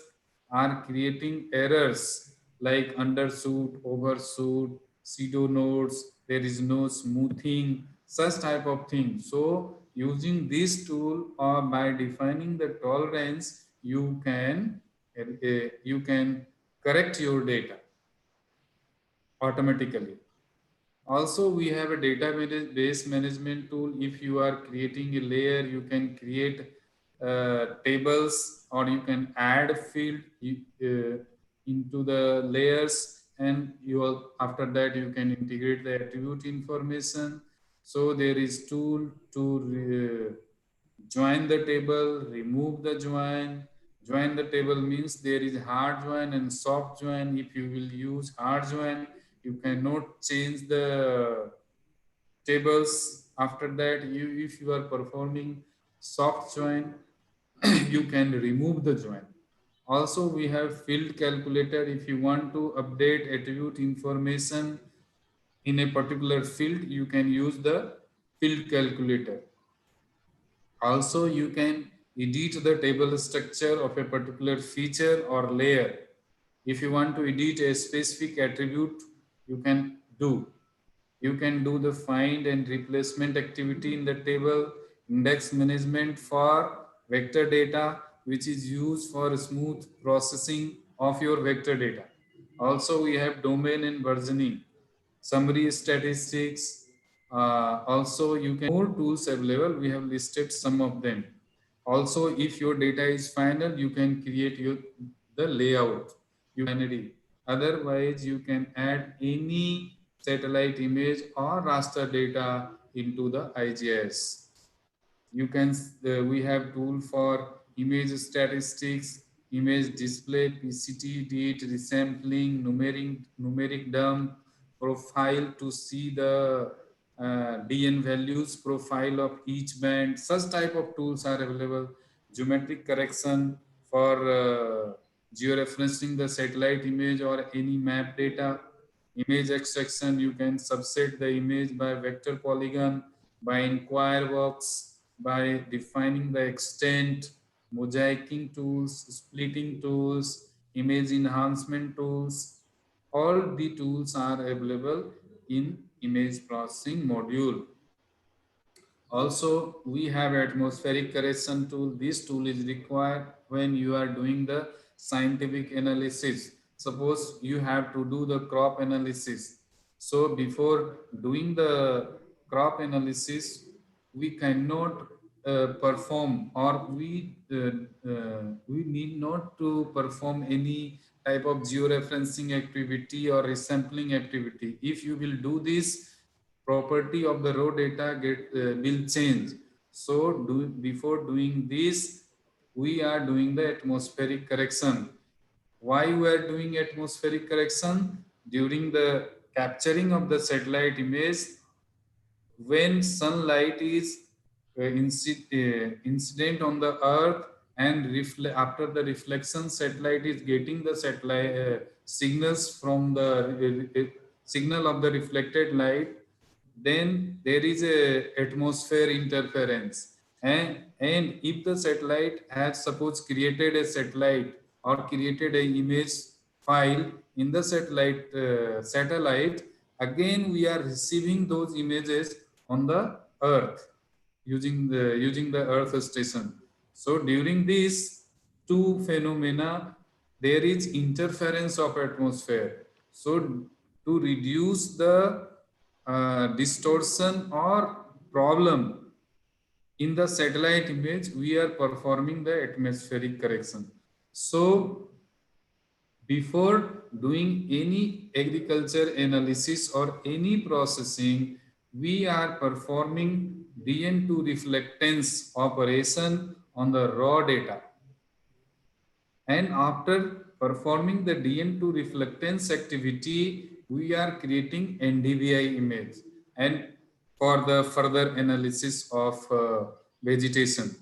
are creating errors like undershoot, overshoot, pseudo nodes, there is no smoothing, such type of thing. So using this tool or by defining the tolerance, you can you can correct your data automatically. Also, we have a database management tool. If you are creating a layer, you can create tables, or you can add field into the layers, and after that you can integrate the attribute information. So there is tool to join the table, remove the join. Join the table means there is hard join and soft join. If you will use hard join, you cannot change the tables. After that, if you are performing soft join, you can remove the join. Also, we have field calculator. If you want to update attribute information in a particular field, you can use the field calculator. Also, you can edit the table structure of a particular feature or layer. If you want to edit a specific attribute, you can do. You can do the find and replacement activity in the table, index management for vector data, which is used for smooth processing of your vector data. Also, we have domain and versioning, summary statistics. Also, you can more tools available. We have listed some of them. Also, if your data is final, you can create the layout. You can edit. Otherwise, you can add any satellite image or raster data into the IGiS. You can we have tool for image statistics, image display, PCT, date, resampling, numeric dump, profile to see the DN values, profile of each band. Such type of tools are available. Geometric correction for georeferencing the satellite image or any map data. Image extraction, you can subset the image by vector polygon, by inquire box, by defining the extent, mosaicing tools, splitting tools, image enhancement tools. All the tools are available in image processing module. Also, we have atmospheric correction tool. This tool is required when you are doing the scientific analysis. Suppose you have to do the crop analysis. So before doing the crop analysis, we cannot perform, or we need not to perform any type of georeferencing activity or resampling activity. If you will do this, property of the raw data will change. So before doing this, we are doing the atmospheric correction. Why we are doing atmospheric correction? During the capturing of the satellite image, when sunlight is incident on the earth, and after the reflection, satellite is getting the satellite signals from the signal of the reflected light, then there is a atmosphere interference. And if the satellite has suppose created a satellite or created an image file in the satellite, again we are receiving those images on the earth using the earth station. So during these two phenomena, there is interference of atmosphere. So to reduce the distortion or problem in the satellite image, we are performing the atmospheric correction. So before doing any agriculture analysis or any processing, we are performing DN2 reflectance operation on the raw data. And after performing the DN2 reflectance activity, we are creating NDVI image and for the further analysis of vegetation.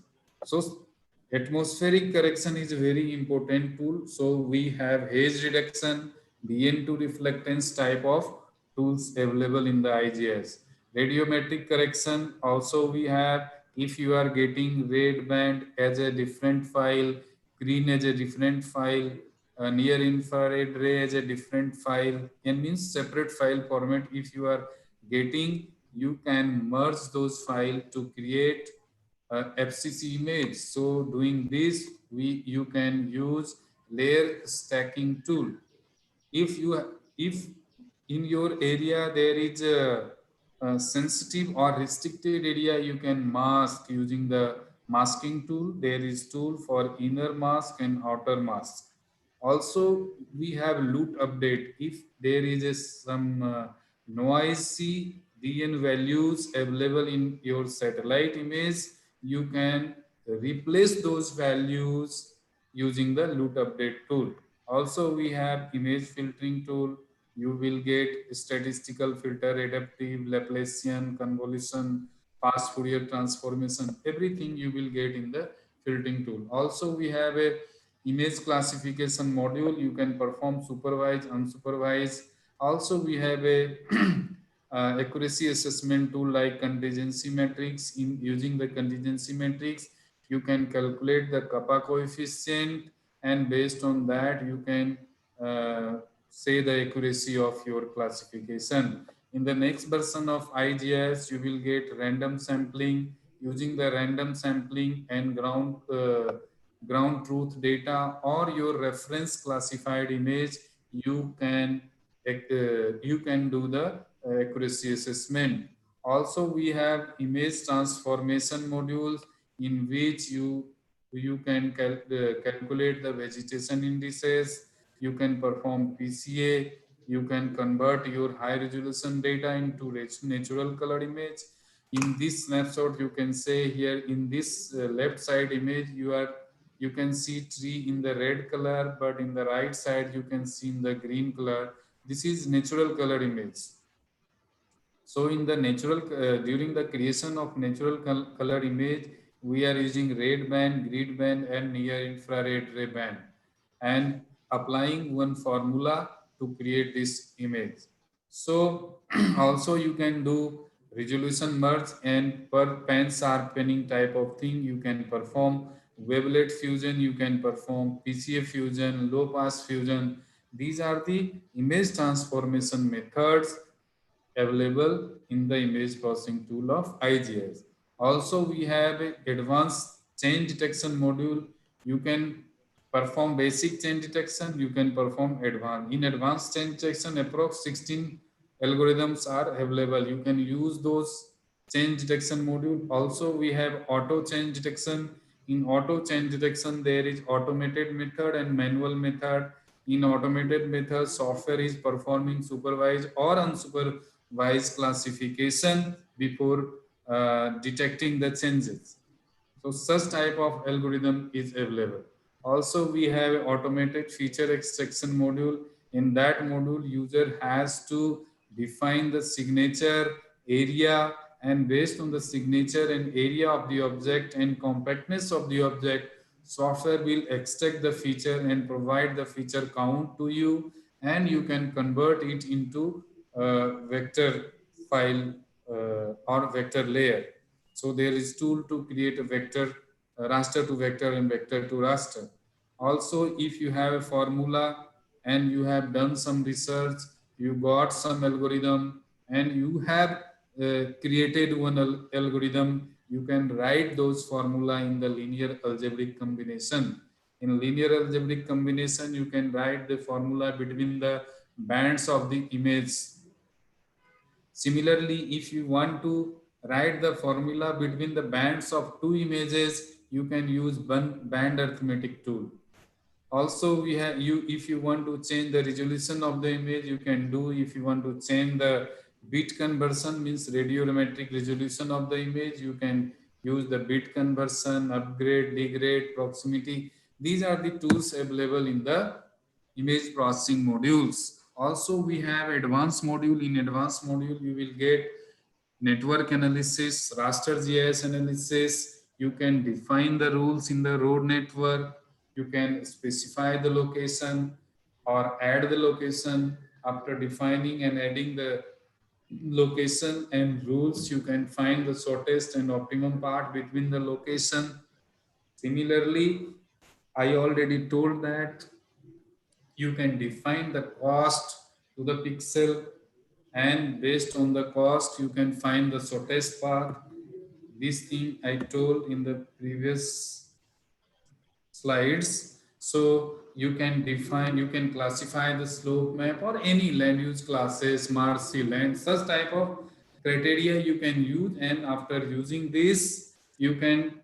So atmospheric correction is a very important tool. So we have haze reduction, DN2 reflectance type of tools available in the IGiS. Radiometric correction also we have. If you are getting red band as a different file, green as a different file, near infrared ray as a different file, and means separate file format. If you are getting, you can merge those files to create FCC image. So doing this, you can use layer stacking tool. If in your area there is a sensitive or restricted area, you can mask using the masking tool. There is tool for inner mask and outer mask. Also, we have loop update. If there is some noisy DN values available in your satellite image, you can replace those values using the loop update tool. Also, we have image filtering tool. You will get statistical filter, adaptive, Laplacian, convolution, fast Fourier transformation. Everything you will get in the filtering tool. Also, we have a image classification module. You can perform supervised, unsupervised. Also, we have a accuracy assessment tool like contingency matrix. In using the contingency matrix, you can calculate the kappa coefficient, and based on that, you can say the accuracy of your classification. In the next version of IGiS, you will get random sampling. Using the random sampling and ground truth data or your reference classified image, you can do the accuracy assessment. Also, we have image transformation modules in which you can calculate the vegetation indices, you can perform PCA, you can convert your high resolution data into natural color image. In this snapshot, you can say here in this left side image, you can see tree in the red color, but in the right side you can see in the green color. This is natural color image. So in the during the creation of natural color image, we are using red band, grid band, and near infrared ray band, and applying one formula to create this image. So also you can do resolution merge and per pan sharpening type of thing. You can perform wavelet fusion, you can perform PCA fusion, low pass fusion. These are the image transformation methods available in the image processing tool of IGiS. Also, we have an advanced change detection module. You can perform basic change detection, you can perform advanced. In advanced change detection, approx 16 algorithms are available. You can use those change detection module. Also, we have auto change detection. In auto change detection, there is automated method and manual method. In automated method, software is performing supervised or unsupervised classification before detecting the changes. So such type of algorithm is available. Also, we have automated feature extraction module. In that module, user has to define the signature, area, and based on the signature and area of the object and compactness of the object, software will extract the feature and provide the feature count to you, and you can convert it into vector file or vector layer. So there is tool to create a vector, raster to vector and vector to raster. Also, if you have a formula and you have done some research, you got some algorithm and you have created one algorithm, you can write those formula in the linear algebraic combination. In linear algebraic combination, you can write the formula between the bands of the image. Similarly, if you want to write the formula between the bands of two images, you can use band arithmetic tool. Also, we have if you want to change the resolution of the image, you can do. If you want to change the bit conversion, means radiometric resolution of the image, you can use the bit conversion, upgrade, degrade, proximity. These are the tools available in the image processing modules. Also, we have advanced module. In advanced module, you will get network analysis, raster GIS analysis. You can define the rules in the road network. You can specify the location or add the location. After defining and adding the location and rules, you can find the shortest and optimum path between the location. Similarly, I already told that you can define the cost to the pixel, and based on the cost you can find the shortest path. This thing I told in the previous slides. So you can define, you can classify the slope map or any land use classes, marshy land, such type of criteria you can use, and after using this, you can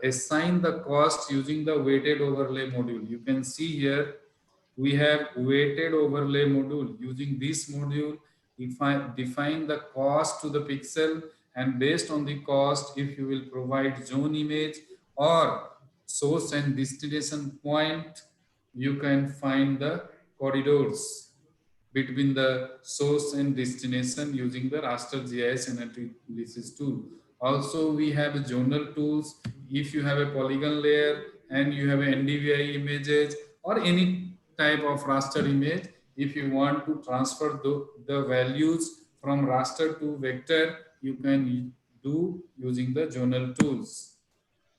assign the cost using the weighted overlay module. You can see here we have weighted overlay module. Using this module, if I define the cost to the pixel, and based on the cost, if you will provide zone image or source and destination point, you can find the corridors between the source and destination using the raster GIS analysis tool. Also, we have zonal tools. If you have a polygon layer and you have a NDVI images or any type of raster image, if you want to transfer the values from raster to vector, you can do using the zonal tools.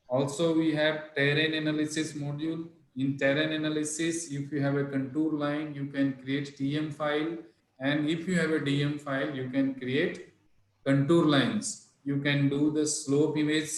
Also, we have terrain analysis module. In terrain analysis, if you have a contour line, you can create TM file. And if you have a DM file, you can create contour lines. You can do the slope image,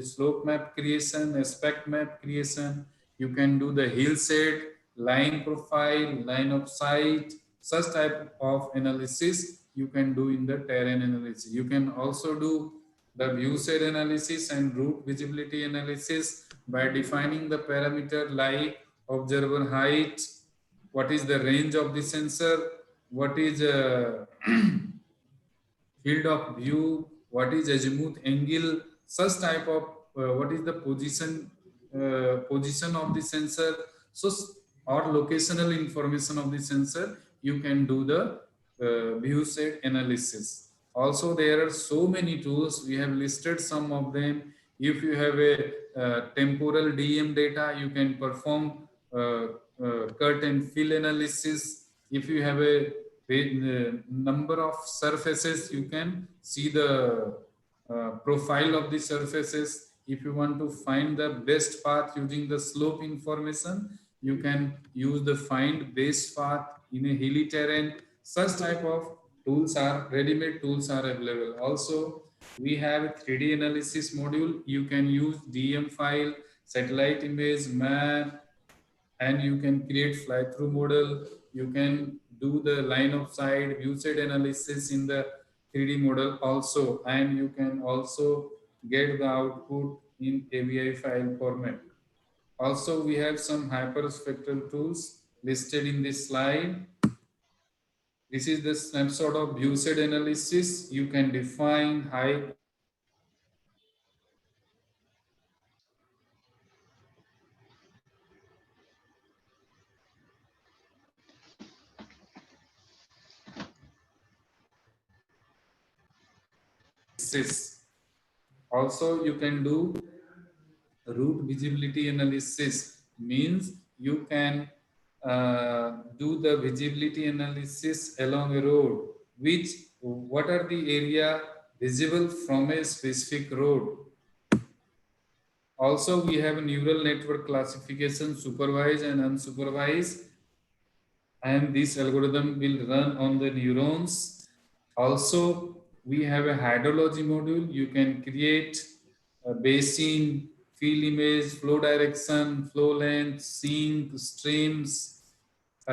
slope map creation, aspect map creation. You can do the hillside, line profile, line of sight, such type of analysis you can do in the terrain analysis. You can also do the view side analysis and route visibility analysis by defining the parameter like observer height, what is the range of the sensor, what is field of view, what is azimuth angle, such type of what is the position of the sensor, so or locational information of the sensor, you can do the view set analysis. Also, there are so many tools, we have listed some of them. If you have a temporal DM data, you can perform cut and fill analysis. If you have a number of surfaces, you can see the profile of the surfaces. If you want to find the best path using the slope information, you can use the find best path in a hilly terrain. Such type of tools are ready-made tools are available. Also, we have a 3D analysis module. You can use DM file, satellite image, map, and you can create fly-through model. You can do the line of sight, view side analysis in the 3D model also, and you can also get the output in AVI file format. Also, we have some hyperspectral tools listed in this slide. This is the snapshot of view side analysis. You can define high analysis. Also, you can do route visibility analysis, means you can do the visibility analysis along a road, which what are the area visible from a specific road. Also, we have neural network classification, supervised and unsupervised, and this algorithm will run on the neurons. Also, we have a hydrology module. You can create a basin, field image, flow direction, flow length, sink, streams,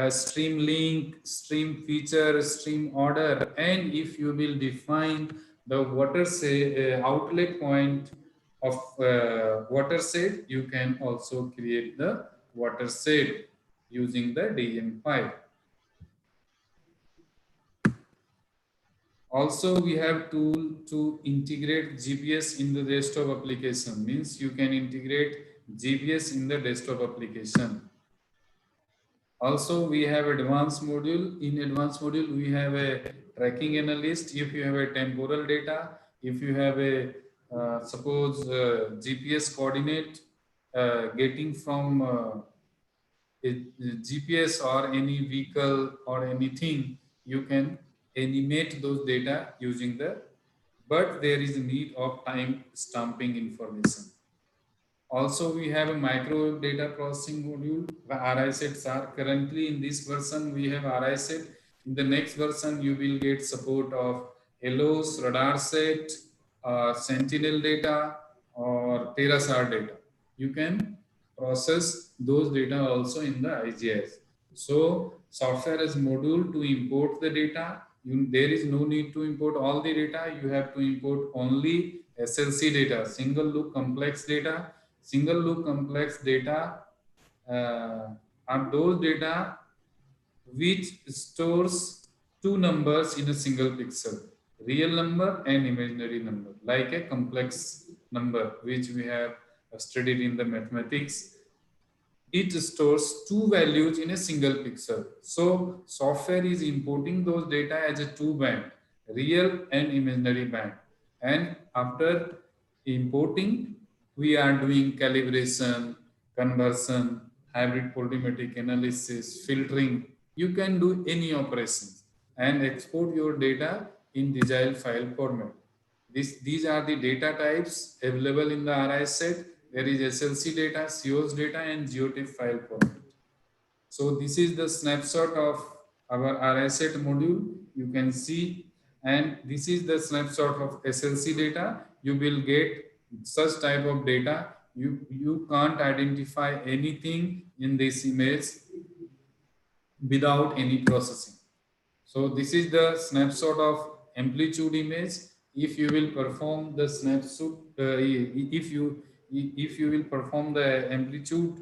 stream link, stream feature, stream order, and if you will define the water say outlet point of water set, you can also create the water set using the DM file. Also, we have tool to integrate GPS in the desktop application, means you can integrate GPS in the desktop application. Also, we have advanced module. In advanced module, we have a tracking analyst. If you have a temporal data, if you have a suppose GPS coordinate getting from a GPS or any vehicle or anything, you can animate those data using the, but there is a need of time stamping information. Also, we have a micro data processing module. The RI sets are currently in this version, we have RI set. In the next version, you will get support of HELOS, radar set, Sentinel data, or TerraSAR data. You can process those data also in the IGiS. So software as module to import the data. There is no need to import all the data. You have to import only SLC data, single loop complex data. Single loop complex data are those data which stores two numbers in a single pixel, real number and imaginary number, like a complex number which we have studied in the mathematics. It stores two values in a single pixel. So software is importing those data as a two band, real and imaginary band. And after importing, we are doing calibration, conversion, hybrid polymetric analysis, filtering. You can do any operations and export your data in digital file format. These are the data types available in the RI set. There is SLC data, COS data, and GeoTIFF file format. So this is the snapshot of our RI set module. You can see, and this is the snapshot of SLC data. You will get such type of data. You can't identify anything in this image without any processing. So this is the snapshot of amplitude image. If you will perform the snapshot, if you will perform the amplitude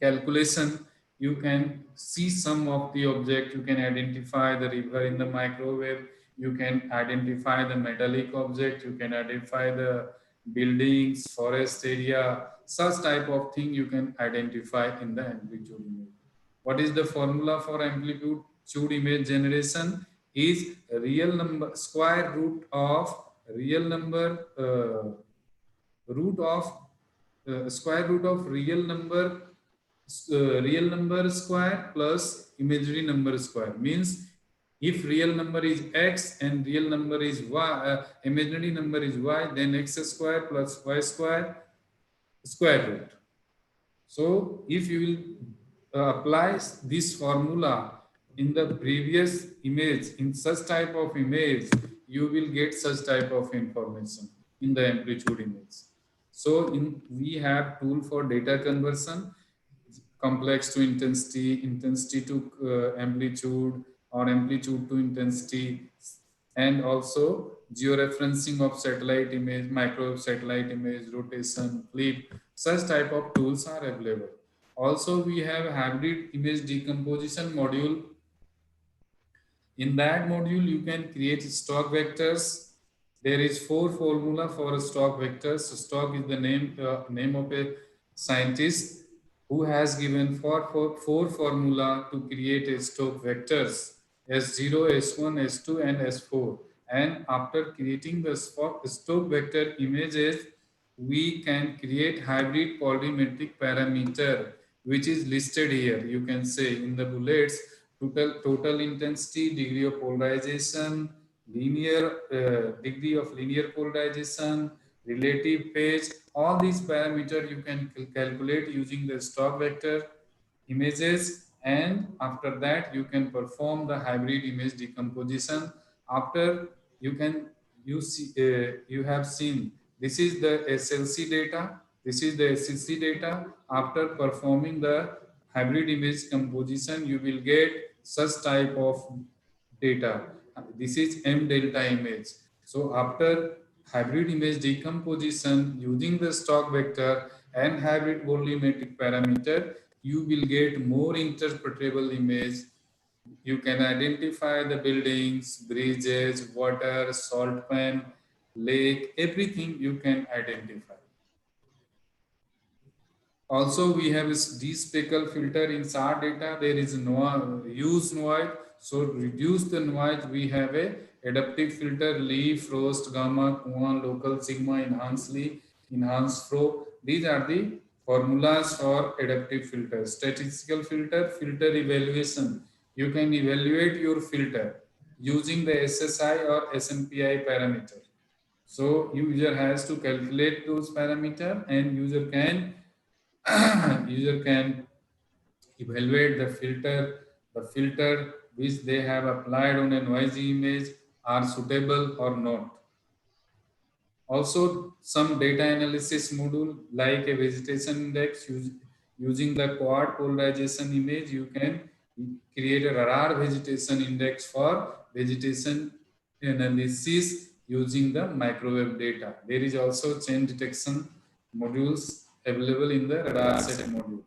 calculation, you can see some of the object. You can identify the river in the microwave. You can identify the metallic object. You can identify the buildings, forest area. Such type of thing you can identify in the amplitude image. What is the formula for amplitude image generation? Is real number square root of real number root of square root of real number square plus imaginary number square. Means if real number is x and real number is y, imaginary number is y, then x square plus y square square root. So if you will apply this formula in the previous image, in such type of image, you will get such type of information in the amplitude image. So we have tool for data conversion, complex to intensity, intensity to amplitude, or amplitude to intensity, and also georeferencing of satellite image, micro satellite image, rotation, flip. Such type of tools are available. Also, we have hybrid image decomposition module. In that module, you can create stock vectors. There is 4 formula for stock vectors. So stock is the name of a scientist who has given four formula to create a stock vectors: S0, S1, S2, and S4. And after creating the stock vector images, we can create hybrid polymetric parameter, which is listed here. You can say in the bullets: total intensity, degree of polarization, degree of linear polarization, relative phase. All these parameters you can calculate using the stock vector images, and after that you can perform the hybrid image decomposition. After you have seen, this is the SLC data, this is the SEC data. After performing the hybrid image composition, you will get such type of data. This is M delta image. So after hybrid image decomposition using the stock vector and hybrid volumetric parameter, you will get more interpretable image. You can identify the buildings, bridges, water, salt pan, lake, everything you can identify. Also, we have this de-speckle filter in SAR data. There is no use noise. So reduce the noise. We have a adaptive filter: Lee, Frost, Gamma, Kuan, Local, Sigma, Enhance Lee, Enhance Fro. These are the formulas for adaptive filter. Statistical filter, filter evaluation. You can evaluate your filter using the SSI or SNPI parameter. So user has to calculate those parameter, and user can evaluate the filter which they have applied on a noisy image are suitable or not. Also, some data analysis module like a vegetation index using the quad polarization image, you can create a radar vegetation index for vegetation analysis using the microwave data. There is also chain detection modules available in the radar set module.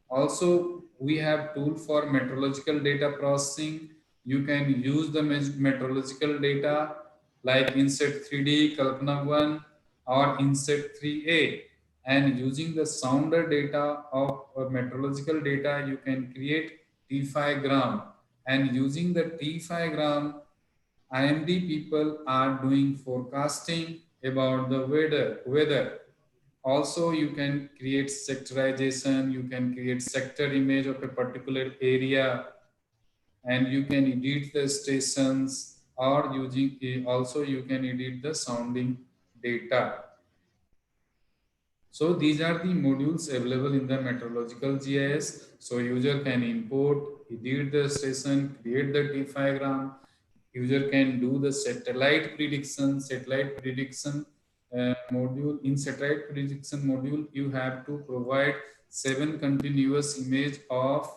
Also, we have tool for meteorological data processing. You can use the meteorological data like Inset 3D, Kalpana 1 or Inset 3A. And using the sounder data of meteorological data, you can create T5gram. And using the T5gram, IMD people are doing forecasting about the weather. Also, you can create sectorization, you can create sector image of a particular area, and you can edit the stations, or using also you can edit the sounding data. So these are the modules available in the meteorological GIS. So user can import, edit the station, create the T5gram. User can do the satellite prediction. Module. In satellite prediction module, you have to provide 7 continuous image of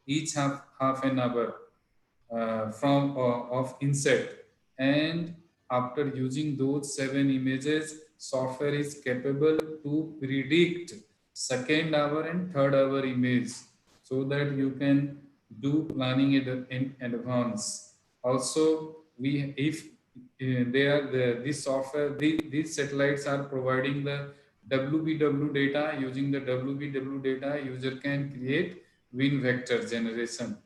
each half an hour from of insect, and after using those 7 images, software is capable to predict second hour and third hour image, so that you can do planning in advance. Also, we if they are this software, these satellites are providing the WBW data. Using the WBW data, user can create wind vector generation.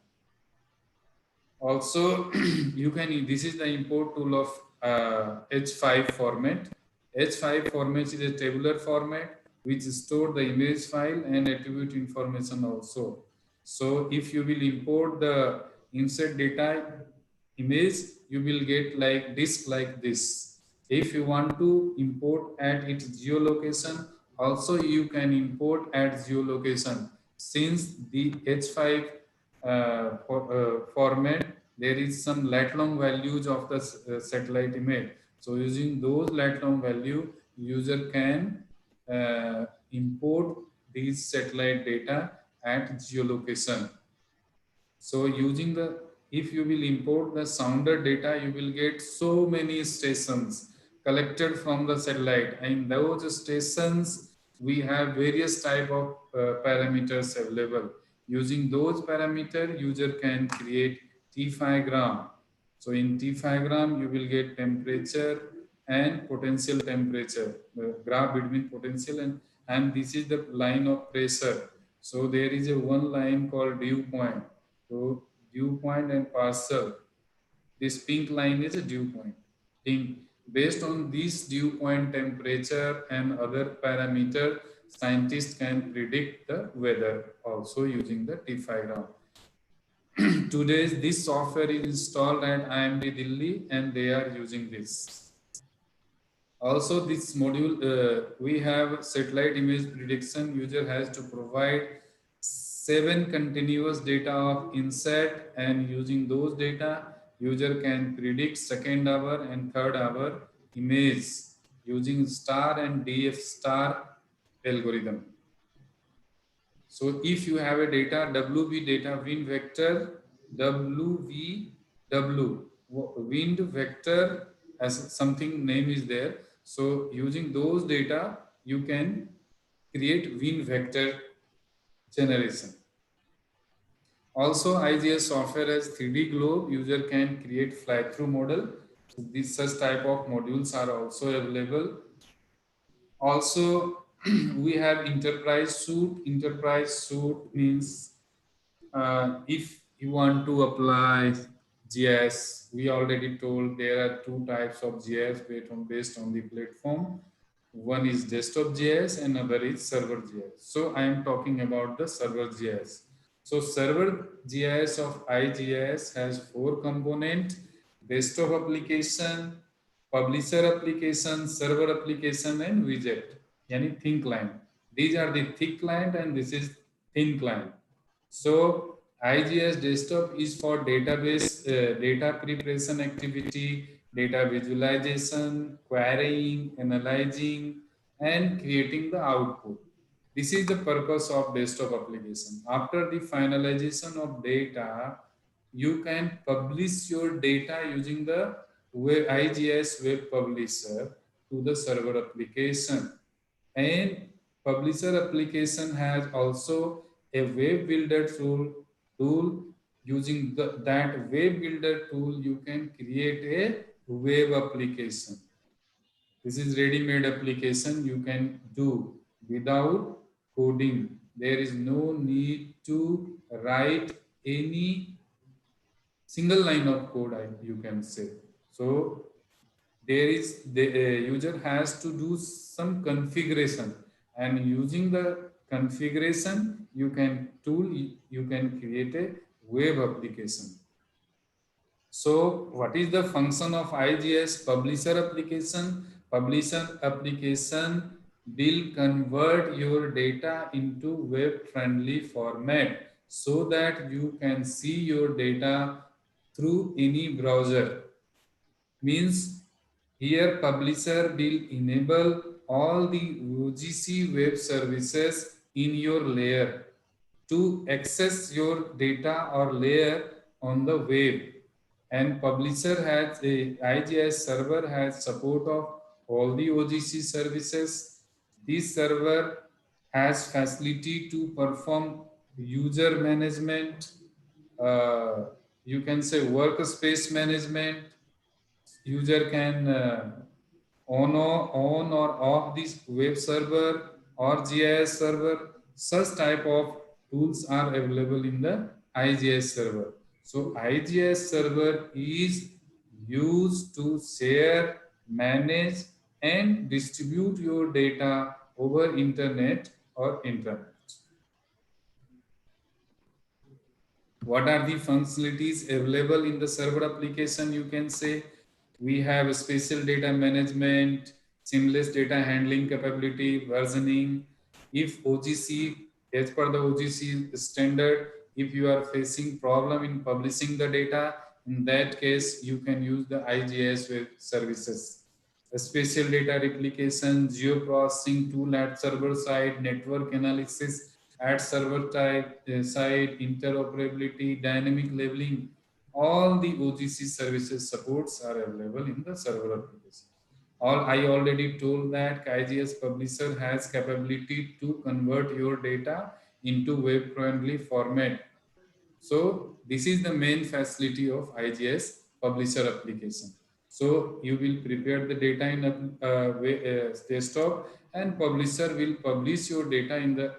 Also, you can, this is the import tool of H5 format. H5 format is a tabular format which store the image file and attribute information also. So if you will import the insert data image, you will get like disk like this. If you want to import at its geolocation, also you can import at geolocation. Since the H5 format, there is some lat long values of the satellite image. So using those lat long value, user can import these satellite data at geolocation. So using the, if you will import the sounder data, you will get so many stations collected from the satellite. And those stations, we have various type of parameters available. Using those parameters, user can create T5gram. So in T5gram, you will get temperature and potential temperature, the graph between potential and this is the line of pressure. So there is a one line called dew point. So dew point and parcel. This pink line is a dew point. Based on this dew point temperature and other parameter, scientists can predict the weather also using the T5gram. Today, this software is installed at IMD Delhi and they are using this. Also, this module, we have satellite image prediction. User has to provide 7 continuous data of inset, and using those data, user can predict second hour and third hour image using star and DF star algorithm. So if you have a data, WV data, wind vector, WVW, wind vector as something name is there. So using those data, you can create wind vector generation. Also, IGiS software has 3D globe. User can create fly-through model. So these such type of modules are also available. Also, we have enterprise suite. Enterprise suite means if you want to apply GIS, we already told there are 2 types of GIS based on the platform. One is desktop GIS and another is server GIS. So I am talking about the server GIS. So server GIS of IGiS has 4 components: desktop application, publisher application, server application, and widget. Yani thin client. These are the thick client and this is thin client. So IGS desktop is for database data preparation activity, data visualization, querying, analyzing, and creating the output. This is the purpose of desktop application. After the finalization of data, you can publish your data using the IGS web publisher to the server application. And publisher application has also a web builder tool. Using that web builder tool, you can create a web application. This is ready-made application you can do without coding. There is no need to write any single line of code, you can say. So there is the user has to do some configuration, and using the configuration you can create a web application. So what is the function of IGS publisher application? Publisher application will convert your data into web friendly format so that you can see your data through any browser. Means here publisher will enable all the UGC web services in your layer to access your data or layer on the web. And publisher has a IGS server has support of all the OGC services. This server has facility to perform user management, you can say workspace management. User can on or off this web server or GIS server. Such type of tools are available in the IGS server. So IGS server is used to share, manage, and distribute your data over internet or intranet. What are the functionalities available in the server application? You can say we have spatial data management, seamless data handling capability, versioning. If OGC, as per the OGC standard, if you are facing problem in publishing the data, in that case, you can use the IGS web services. A spatial data replication, geoprocessing tool at server side, network analysis at server side, interoperability, dynamic labeling, all the OGC services supports are available in the server application. I already told that IGS publisher has capability to convert your data into web-friendly format. So this is the main facility of IGS publisher application. So you will prepare the data in a desktop, and publisher will publish your data in the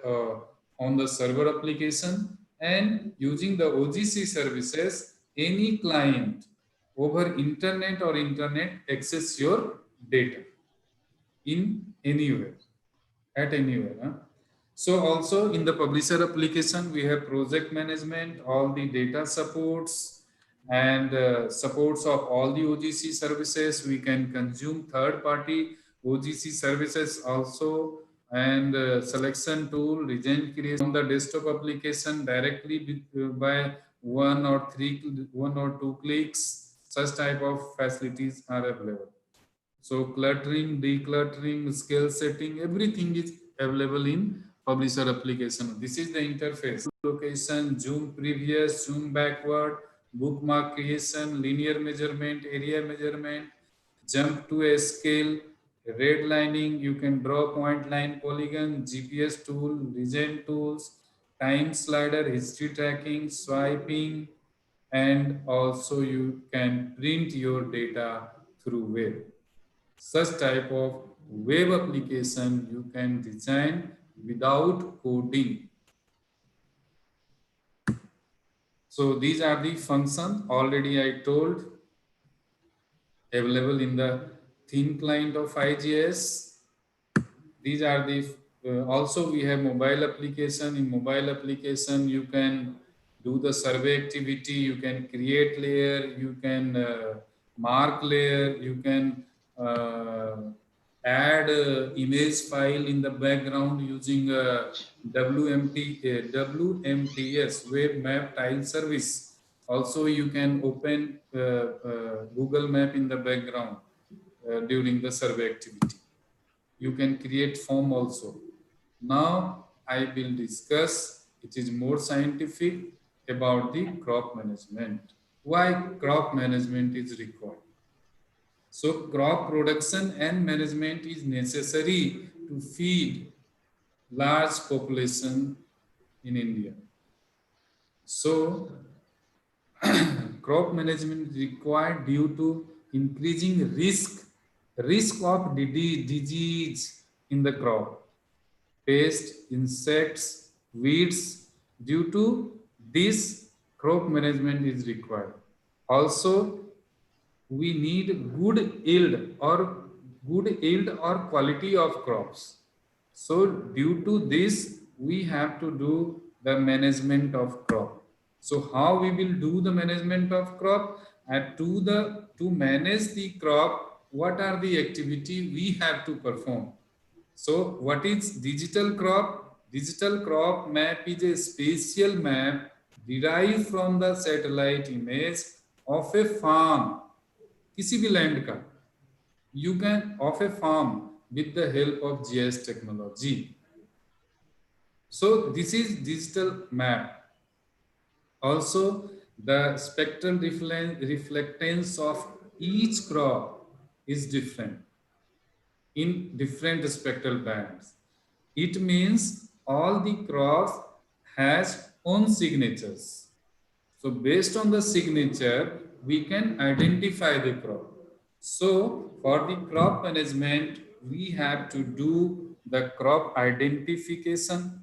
on the server application, and using the OGC services, any client over internet or internet access your data in anywhere, at anywhere. Huh? So also in the publisher application, we have project management, all the data supports, and supports of all the OGC services. We can consume third-party OGC services also, and selection tool, region creation on the desktop application directly by one or two clicks. Such type of facilities are available. So cluttering, decluttering, scale setting, everything is available in publisher application. This is the interface. Location, zoom previous, zoom backward, bookmark creation, linear measurement, area measurement, jump to a scale, redlining, you can draw point line polygon, GPS tool, region tools, time slider, history tracking, swiping, and also you can print your data through web. Such type of web application you can design without coding. So these are the functions already I told available in the thin client of IGS. These are the also we have mobile application. In mobile application you can do the survey activity, you can create layer, you can mark layer, you can add image file in the background using WMTS web map tile service. Also, you can open Google Map in the background during the survey activity. You can create form also. Now I will discuss, it is more scientific, about the crop management. Why crop management is required? So crop production and management is necessary to feed large population in India. So crop management is required due to increasing risk of disease in the crop, pest, insects, weeds. Due to this, crop management is required. Also, we need good yield or quality of crops. So due to this, we have to do the management of crop. So how we will do the management of crop? And to manage the crop, what are the activity we have to perform? So what is digital crop? Digital crop map is a spatial map derived from the satellite image of a farm, किसी भी land का, you can of a farm with the help of GIS technology. So this is digital map. Also, the spectral reflectance of each crop is different in different spectral bands. It means all the crops has own signatures. So based on the signature, we can identify the crop. So for the crop management, we have to do the crop identification,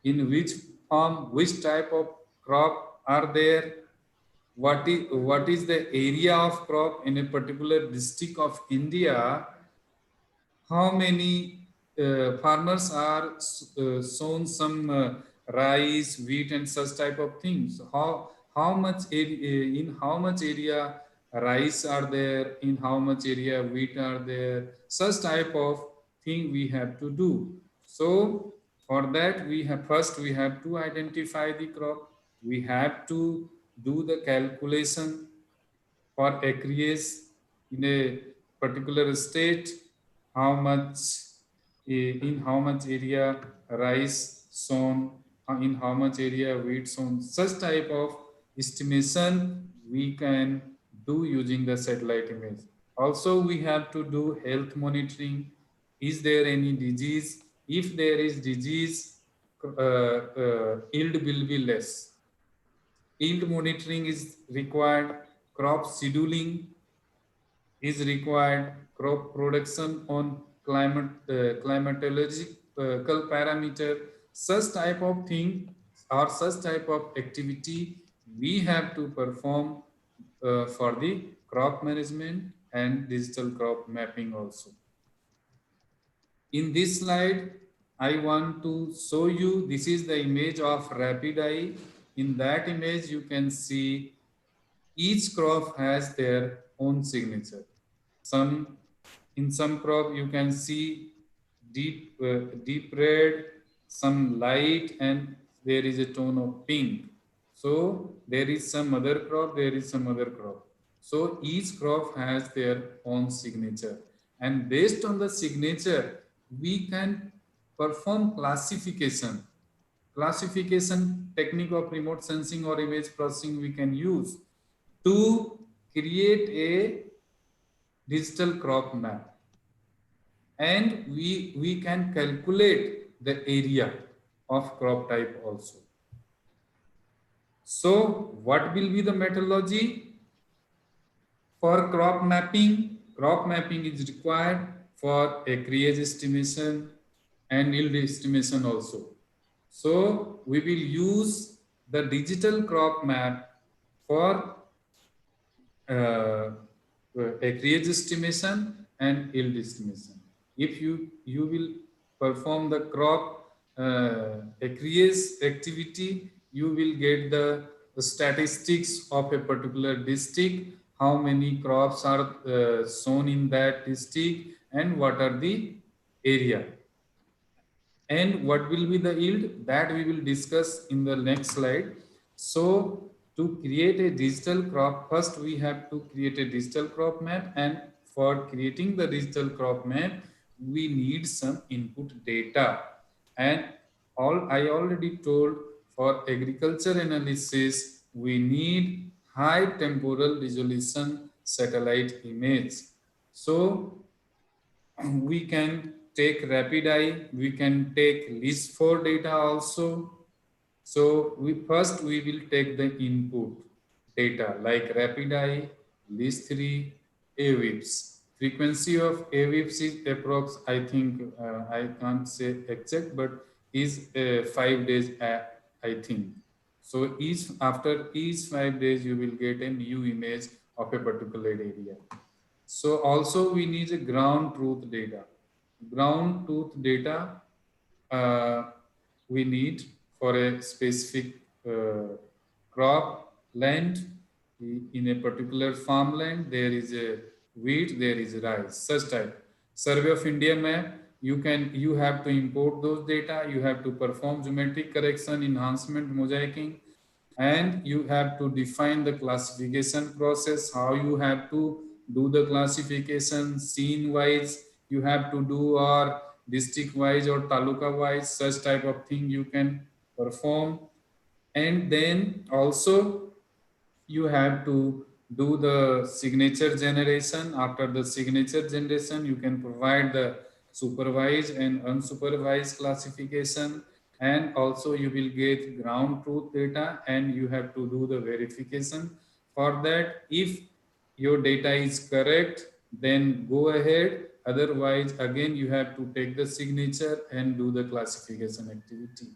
in which farm, which type of crop are there, what is the area of crop in a particular district of India, how many farmers are sown some rice, wheat, and such type of things. How much area, in how much area rice are there, in how much area wheat are there, such type of thing we have to do. So for that, we have to identify the crop. We have to do the calculation for acreage in a particular state, how much in how much area rice sown, in how much area wheat sown. Such type of estimation we can do using the satellite image. Also, we have to do health monitoring. Is there any disease? If there is disease, yield will be less. Yield monitoring is required. Crop scheduling is required. Crop production on climatological parameter. Such type of thing or such type of activity we have to perform for the crop management and digital crop mapping also. In this slide, I want to show you, this is the image of rapid eye. In that image, you can see each crop has their own signature. In some crop you can see deep red, some light, and there is a tone of pink. So there is some other crop, there is some other crop. So each crop has their own signature, and based on the signature we can perform classification technique of remote sensing or image processing we can use to create a digital crop map, and we can calculate the area of crop type also. So what will be the methodology for crop mapping? Crop mapping is required for acreage estimation and yield estimation also. So we will use the digital crop map for acreage estimation and yield estimation. If you will perform the crop acreage activity, you will get the statistics of a particular district, how many crops are sown in that district, and what are the area, and what will be the yield, that we will discuss in the next slide. So to create a digital crop, first we have to create a digital crop map, and for creating the digital crop map, we need some input data. And I already told, for agriculture analysis, we need high temporal resolution satellite image. So we can take rapid eye, we can take list 4 data also. So we will take the input data like rapid eye, list 3, AWIPS. Frequency of AWIPS is approx, I think, I can't say exact, but is 5 days, I think. So after each 5 days, you will get a new image of a particular area. So also we need a ground truth data. Ground truth data uh, we need for a specific crop land. In a particular farmland, there is a wheat, there is rice, such type. Survey of India map, you have to import those data, you have to perform geometric correction, enhancement, mosaicing, and you have to define the classification process, how you have to do the classification scene wise, you have to do, or district wise or taluka wise, such type of thing you can perform. And then also you have to do the signature generation. After the signature generation, you can provide the supervised and unsupervised classification, and also you will get ground truth data, and you have to do the verification. For that, if your data is correct, then go ahead. Otherwise, again, you have to take the signature and do the classification activity.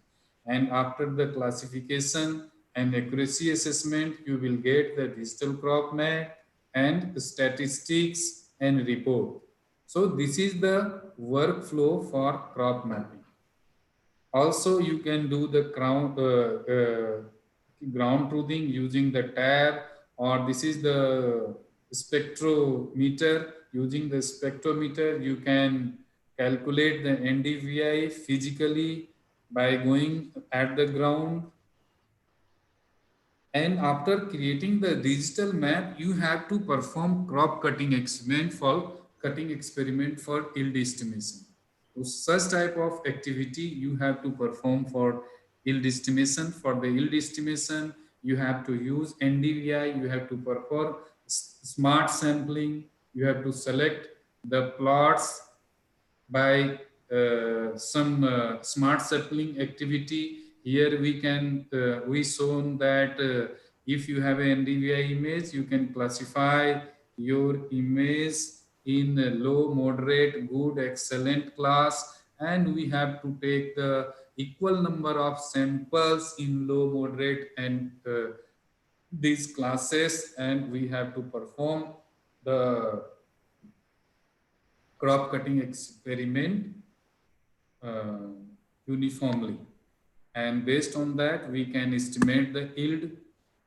And after the classification and accuracy assessment, you will get the digital crop map and statistics and report. So this is the workflow for crop mapping. Also, you can do the ground truthing using the tab, or this is the spectrometer. Using the spectrometer, you can calculate the NDVI physically by going at the ground. And after creating the digital map, you have to perform crop cutting experiment for yield estimation. So such type of activity you have to perform for yield estimation. For the yield estimation, you have to use NDVI, you have to perform smart sampling, you have to select the plots by some smart sampling activity. Here we shown that if you have an NDVI image, you can classify your image in low, moderate, good, excellent class, and we have to take the equal number of samples in low, moderate, and these classes, and we have to perform the crop cutting experiment uh, uniformly, and based on that we can estimate the yield.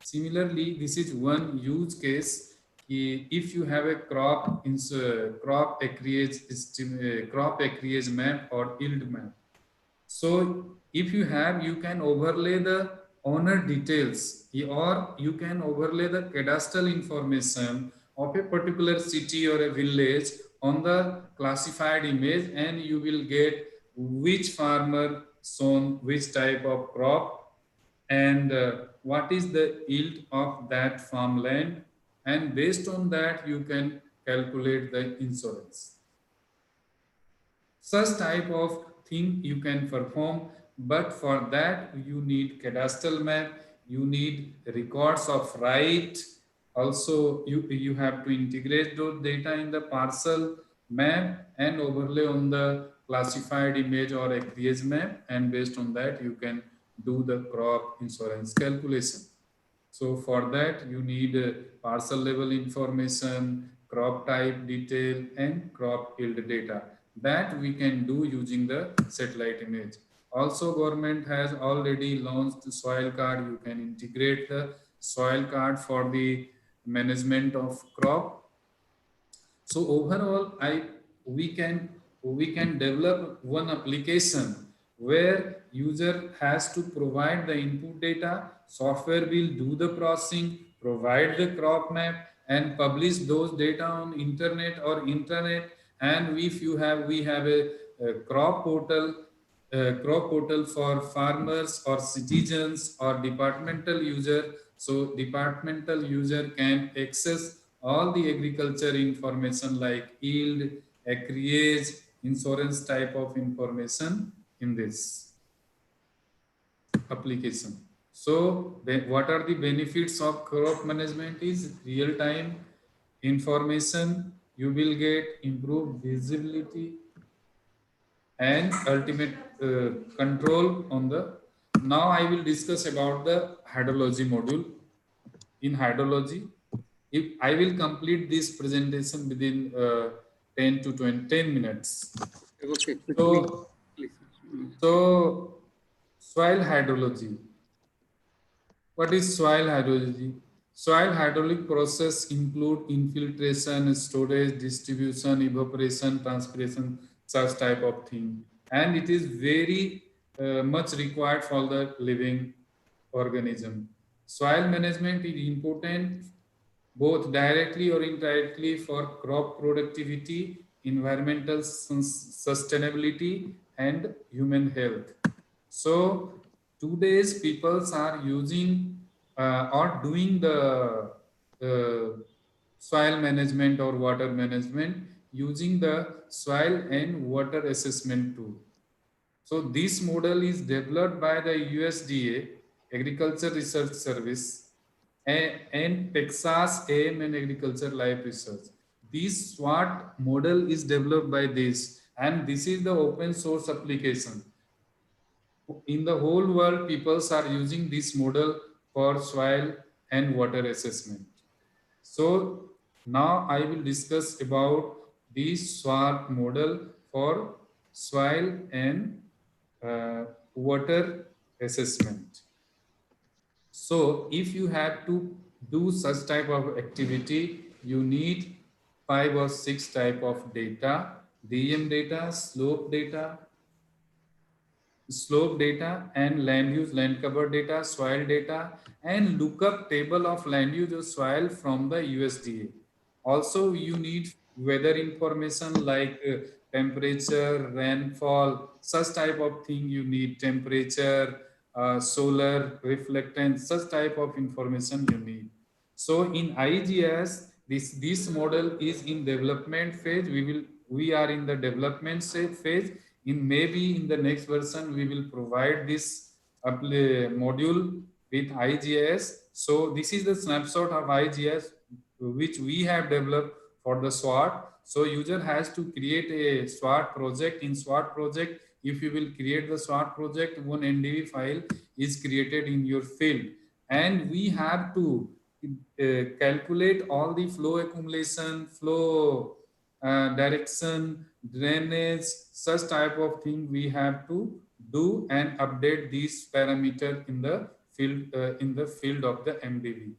Similarly, this is one use case. If you have a crop acreage map or yield map, so if you have, you can overlay the owner details, or you can overlay the cadastral information of a particular city or a village on the classified image, and you will get which farmer sown which type of crop, and what is the yield of that farmland, and based on that you can calculate the insurance. Such type of thing you can perform, but for that you need cadastral map, you need records of right. Also, you have to integrate those data in the parcel map and overlay on the classified image or acreage map, and based on that you can do the crop insurance calculation. So for that, you need parcel level information, crop type detail, and crop yield data. That we can do using the satellite image. Also, government has already launched the soil card. You can integrate the soil card for the management of crop. So overall, we can develop one application where user has to provide the input data, software will do the processing, provide the crop map, and publish those data on internet or intranet. And if you have, we have a crop portal for farmers or citizens or departmental user. So departmental user can access all the agriculture information like yield, acreage, insurance type of information in this application. So what are the benefits of crop management is real time information. You will get improved visibility and ultimate control on the. Now I will discuss about the hydrology module. In hydrology, if I will complete this presentation within 10 to 20, 10 minutes. Okay, quickly, So, please. so soil hydrology. What is soil hydrology? Soil hydraulic process include infiltration, storage, distribution, evaporation, transpiration, such type of thing. And it is very much required for the living organism. Soil management is important both directly or indirectly for crop productivity, environmental sustainability, and human health. So today's peoples are using or doing the soil management or water management using the soil and water assessment tool. So this model is developed by the USDA, Agriculture Research Service, and Texas A&M and Agriculture Life Research. This SWOT model is developed by this, and this is the open source application. In the whole world, people are using this model for soil and water assessment. So now I will discuss about the SWOT model for soil and water assessment. So if you have to do such type of activity, you need 5 or 6 type of data: DM data, slope data, and land use, land cover data, soil data, and lookup table of land use or soil from the USDA. Also, you need weather information like temperature, rainfall, such type of thing you need, temperature, solar reflectance, such type of information you need. So in IGiS, this model is in development phase. We are in the development phase. In maybe in the next version, we will provide this module with IGiS. So this is the snapshot of IGiS which we have developed for the SWOT. So user has to create a SWOT project. In SWOT project, if you will create the SWOT project, one NDV file is created in your field, and we have to calculate all the flow accumulation, flow direction, drainage, such type of thing we have to do and update these parameter in the field of the MDV.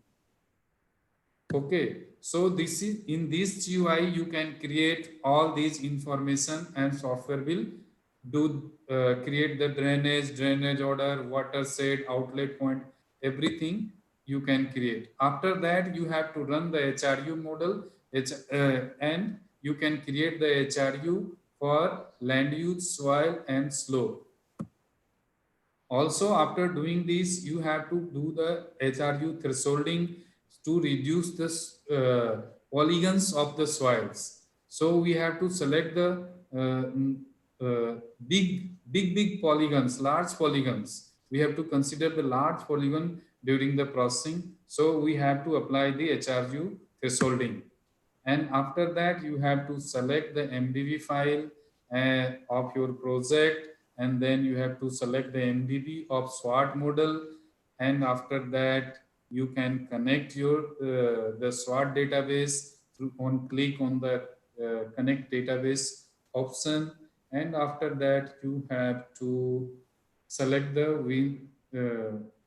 Okay, so this is in this GUI you can create all these information, and software will do create the drainage order, water set, outlet point, everything you can create. After that, you have to run the HRU model, and you can create the HRU for land use, soil, and slope. Also, after doing this, you have to do the HRU thresholding to reduce the polygons of the soils. So we have to select the big polygons, large polygons. We have to consider the large polygon during the processing. So we have to apply the HRU thresholding. And after that, you have to select the MDV file of your project, and then you have to select the MDV of SWOT model. And after that, you can connect your the SWOT database click on the connect database option. And after that, you have to select the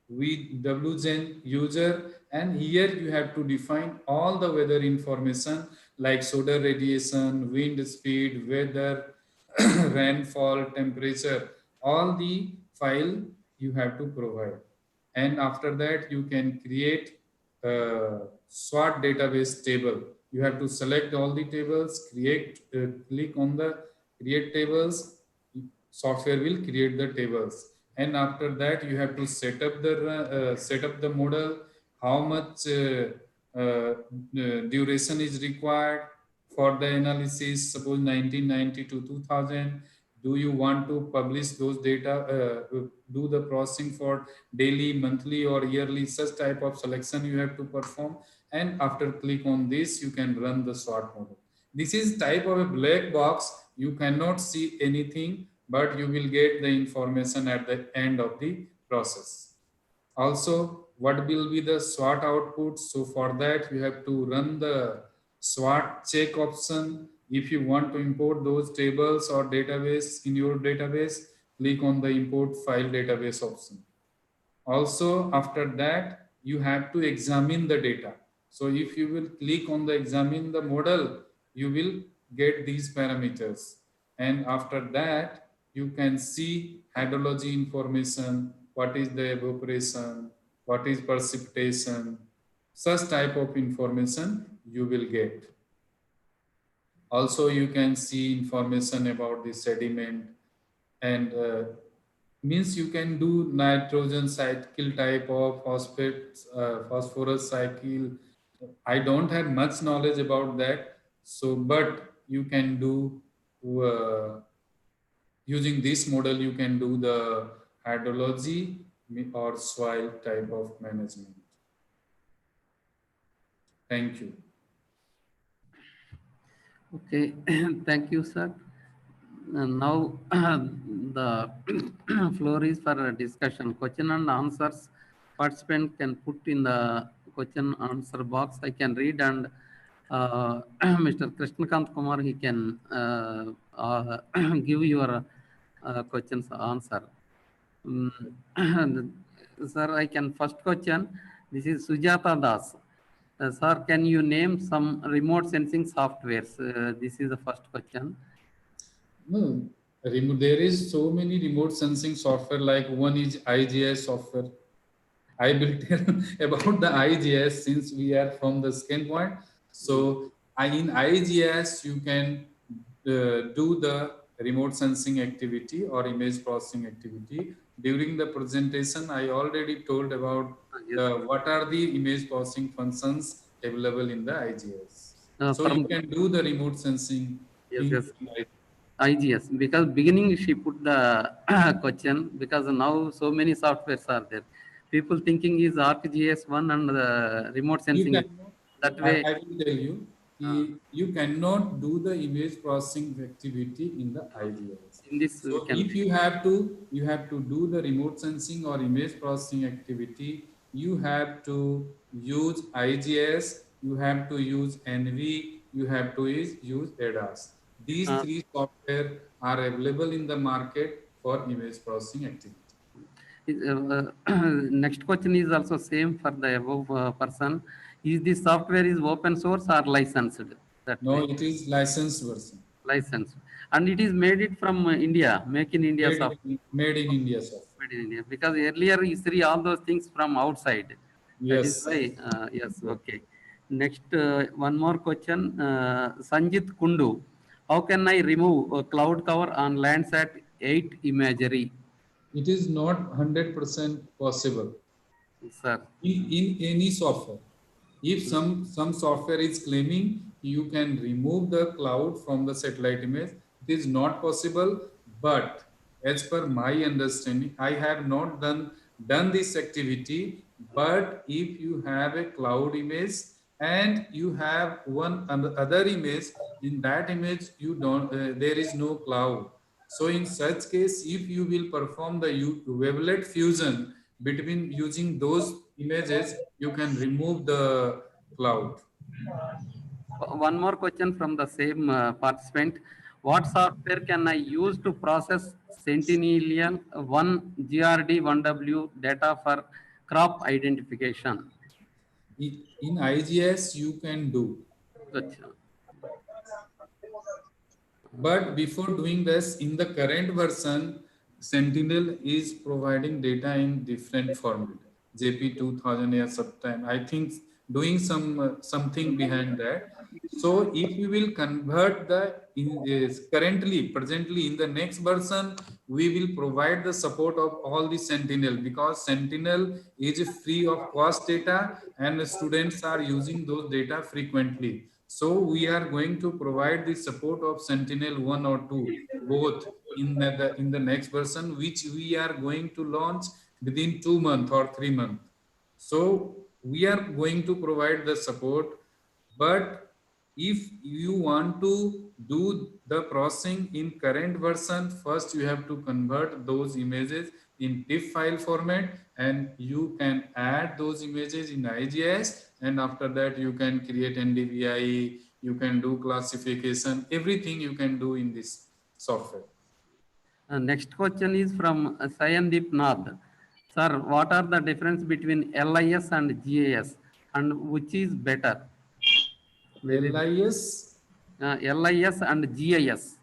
WGen user, and here you have to define all the weather information like solar radiation, wind speed, weather, rainfall, temperature, all the file you have to provide. And after that, you can create a SWOT database table. You have to select all the tables, click on the create tables, software will create the tables. And after that, you have to set up the model, how much duration is required for the analysis, suppose 1990 to 2000. Do you want to publish those data, do the processing for daily, monthly, or yearly? Such type of selection you have to perform. And after click on this, you can run the SWOT model. This is type of a black box. You cannot see anything, but you will get the information at the end of the process. Also, what will be the SWOT output? So for that, you have to run the SWOT check option. If you want to import those tables or database in your database, click on the import file database option. Also, after that, you have to examine the data. So if you will click on the examine the model, you will get these parameters. And after that, you can see hydrology information, what is the evaporation, what is precipitation, such type of information you will get. Also, you can see information about the sediment and means you can do nitrogen cycle type of phosphorus cycle. I don't have much knowledge about that. So, but you can do using this model, you can do the hydrology or soil type of management. Thank you. Okay, thank you, sir. And now the floor is for a discussion. Question and answers. Participant can put in the question answer box. I can read, and Mr. Krishnakant Kumar, he can give your questions answer. Sir, I can first question. This is Sujata Das. Sir, can you name some remote sensing softwares? This is the first question. No, there is so many remote sensing software. Like one is IGiS software. I will tell about the IGiS since we are from the scan point. So in IGiS, you can do the remote sensing activity or image processing activity. During the presentation, I already told about what are the image processing functions available in the IGiS. So you can do the remote sensing in IGiS, because beginning she put the question, because now so many softwares are there. People thinking is ArcGIS one and the remote sensing. That way, I will tell you, you cannot do the image processing activity in the IGiS. In this, so if you have to do the remote sensing or image processing activity, you have to use IGiS, you have to use NV, you have to use ADAS. These three software are available in the market for image processing activity. Next question is also same for the above person. Is this software is open source or licensed? No, it is licensed version. Licensed. And it is made it from India, make in India software. Made in India software. Made in India. Because earlier you see all those things from outside. Yes. That is why, yes, okay. Next, one more question. Sanjit Kundu. How can I remove a cloud cover on Landsat 8 imagery? It is not 100% possible. Sir. In any software. If some software is claiming you can remove the cloud from the satellite image, it is not possible. But as per my understanding, I have not done this activity. But if you have a cloud image and you have one other image, in that image you don't there is no cloud. So in such case, if you will perform the wavelet fusion between using those images, you can remove the cloud. One more question from the same participant. What software can I use to process Sentinel-1 GRD1W data for crop identification? In IGiS, you can do. But before doing this, in the current version, Sentinel is providing data in different format, JP 2000 or sometime. I think doing something behind that. So if you will convert currently, presently in the next version, we will provide the support of all the Sentinel, because Sentinel is free of cost data and the students are using those data frequently. So we are going to provide the support of Sentinel 1 or 2, both in the next version, which we are going to launch within 2 months or 3 months. So we are going to provide the support, but if you want to do the processing in current version, first you have to convert those images in TIFF file format, and you can add those images in IGiS, and after that you can create NDVI, you can do classification, everything you can do in this software. Next question is from Sayandeep Nath. Sir, what are the difference between LIS and GIS, and which is better? Maybe LIS LIS and GIS.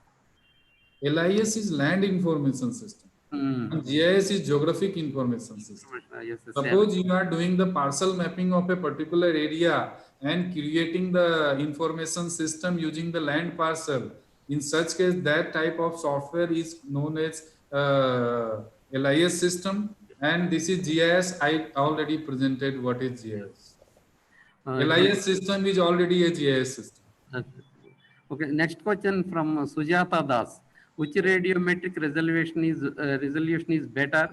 LIS is land information system and GIS is geographic information system. Yes, Suppose you are doing the parcel mapping of a particular area and creating the information system using the land parcel. In such case, that type of software is known as LIS system, and this is GIS. I already presented what is GIS. LIS system is already a GIS system. Okay, next question from Sujata Das. Which radiometric resolution is better,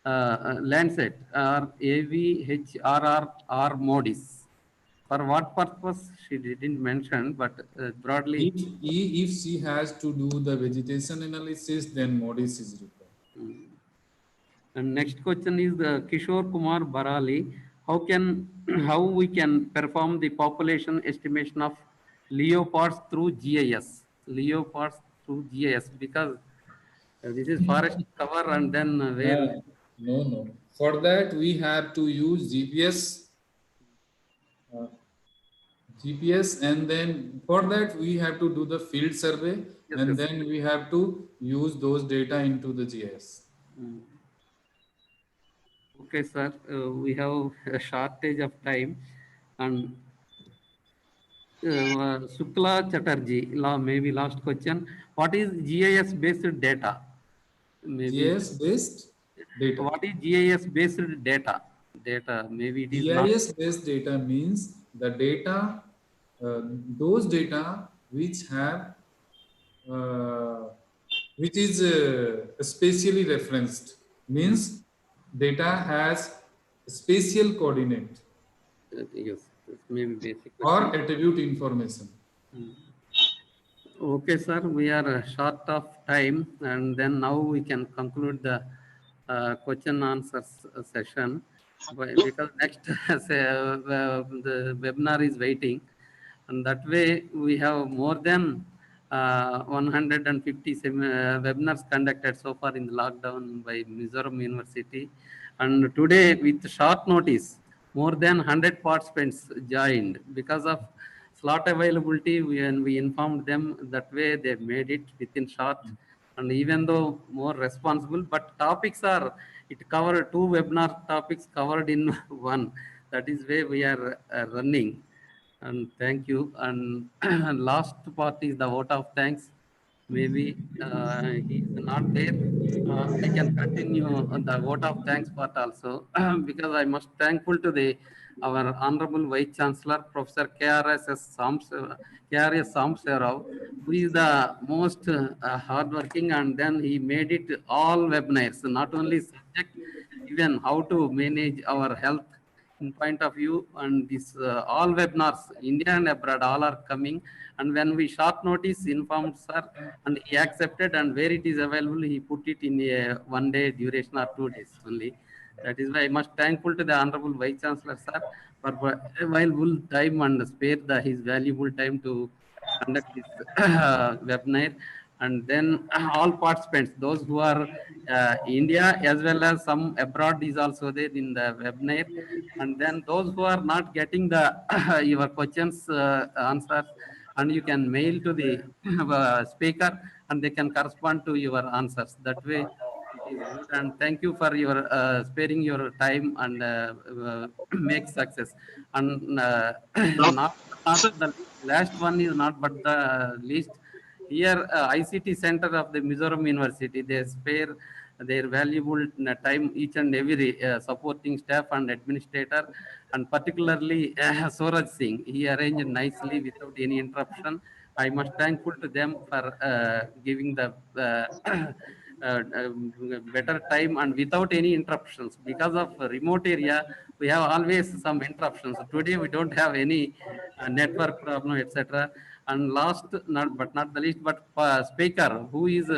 Landsat or AVHRR or MODIS? For what purpose she didn't mention, but broadly. If she has to do the vegetation analysis, then MODIS is required. And next question is Kishore Kumar Barali. How we can perform the population estimation of leopards through GIS? Leopards through GIS, because this is forest cover, and then where? No. For that we have to use GPS, and then for that we have to do the field survey, and then we have to use those data into the GIS. Okay, sir. We have a shortage of time, and Shukla Chatterjee, maybe last question. What is GIS based data? Maybe GIS based data. What is GIS based data? Maybe it is GIS not. based data means the data, those data which have which is spatially referenced, means data has spatial coordinate Yes, maybe basic or question. attribute information. Okay, sir. We are short of time, and then now we can conclude the question answers session, because next the webinar is waiting, and that way we have more than 150 webinars conducted so far in the lockdown by Mizoram University, and today with short notice more than 100 participants joined because of slot availability. When we informed them, that way they made it within short, and even though more responsible, but topics are, it covered 2 webinar topics covered in one. That is where we are running. And thank you. And last part is the vote of thanks. Maybe he is not there. I can continue on the vote of thanks part also, because I must thankful to our Honorable Vice Chancellor, Professor KRS Samsarao, who is the most hardworking, and then he made it all webinars, not only subject, even how to manage our health in point of view, and this all webinars, India and abroad, all are coming. And when we short notice informed sir, and he accepted, and where it is available, he put it in a 1 day duration or 2 days only. That is why I must thankful to the Honorable Vice Chancellor sir for valuable time and spare his valuable time to conduct this webinar. And then all participants, those who are India as well as some abroad is also there in the webinar. And then those who are not getting the your questions answers, and you can mail to the speaker, and they can correspond to your answers. That way is good, and thank you for your sparing your time and make success. And not the last one is not but the least. Here, ICT Center of the Mizoram University, they spare their valuable time each and every supporting staff and administrator, and particularly Suraj Singh. He arranged nicely without any interruption. I must thankful to them for giving the better time and without any interruptions. Because of remote area, we have always some interruptions. Today we don't have any network problem, etc. And last, not but not the least, but speaker who is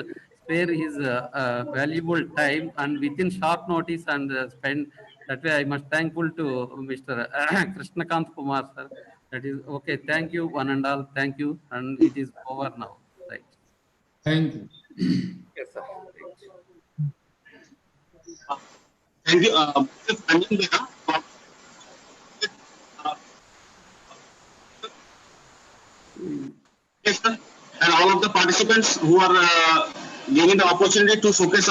spare his valuable time and within short notice and spend. That way, I must thankful to Mr. Krishnakant Kumar sir. That is okay. Thank you, one and all. Thank you, and it is over now. Right. Thank you. Yes, sir. Right. Thank you, Mr. Anjan Bera, and all of the participants who are giving the opportunity to showcase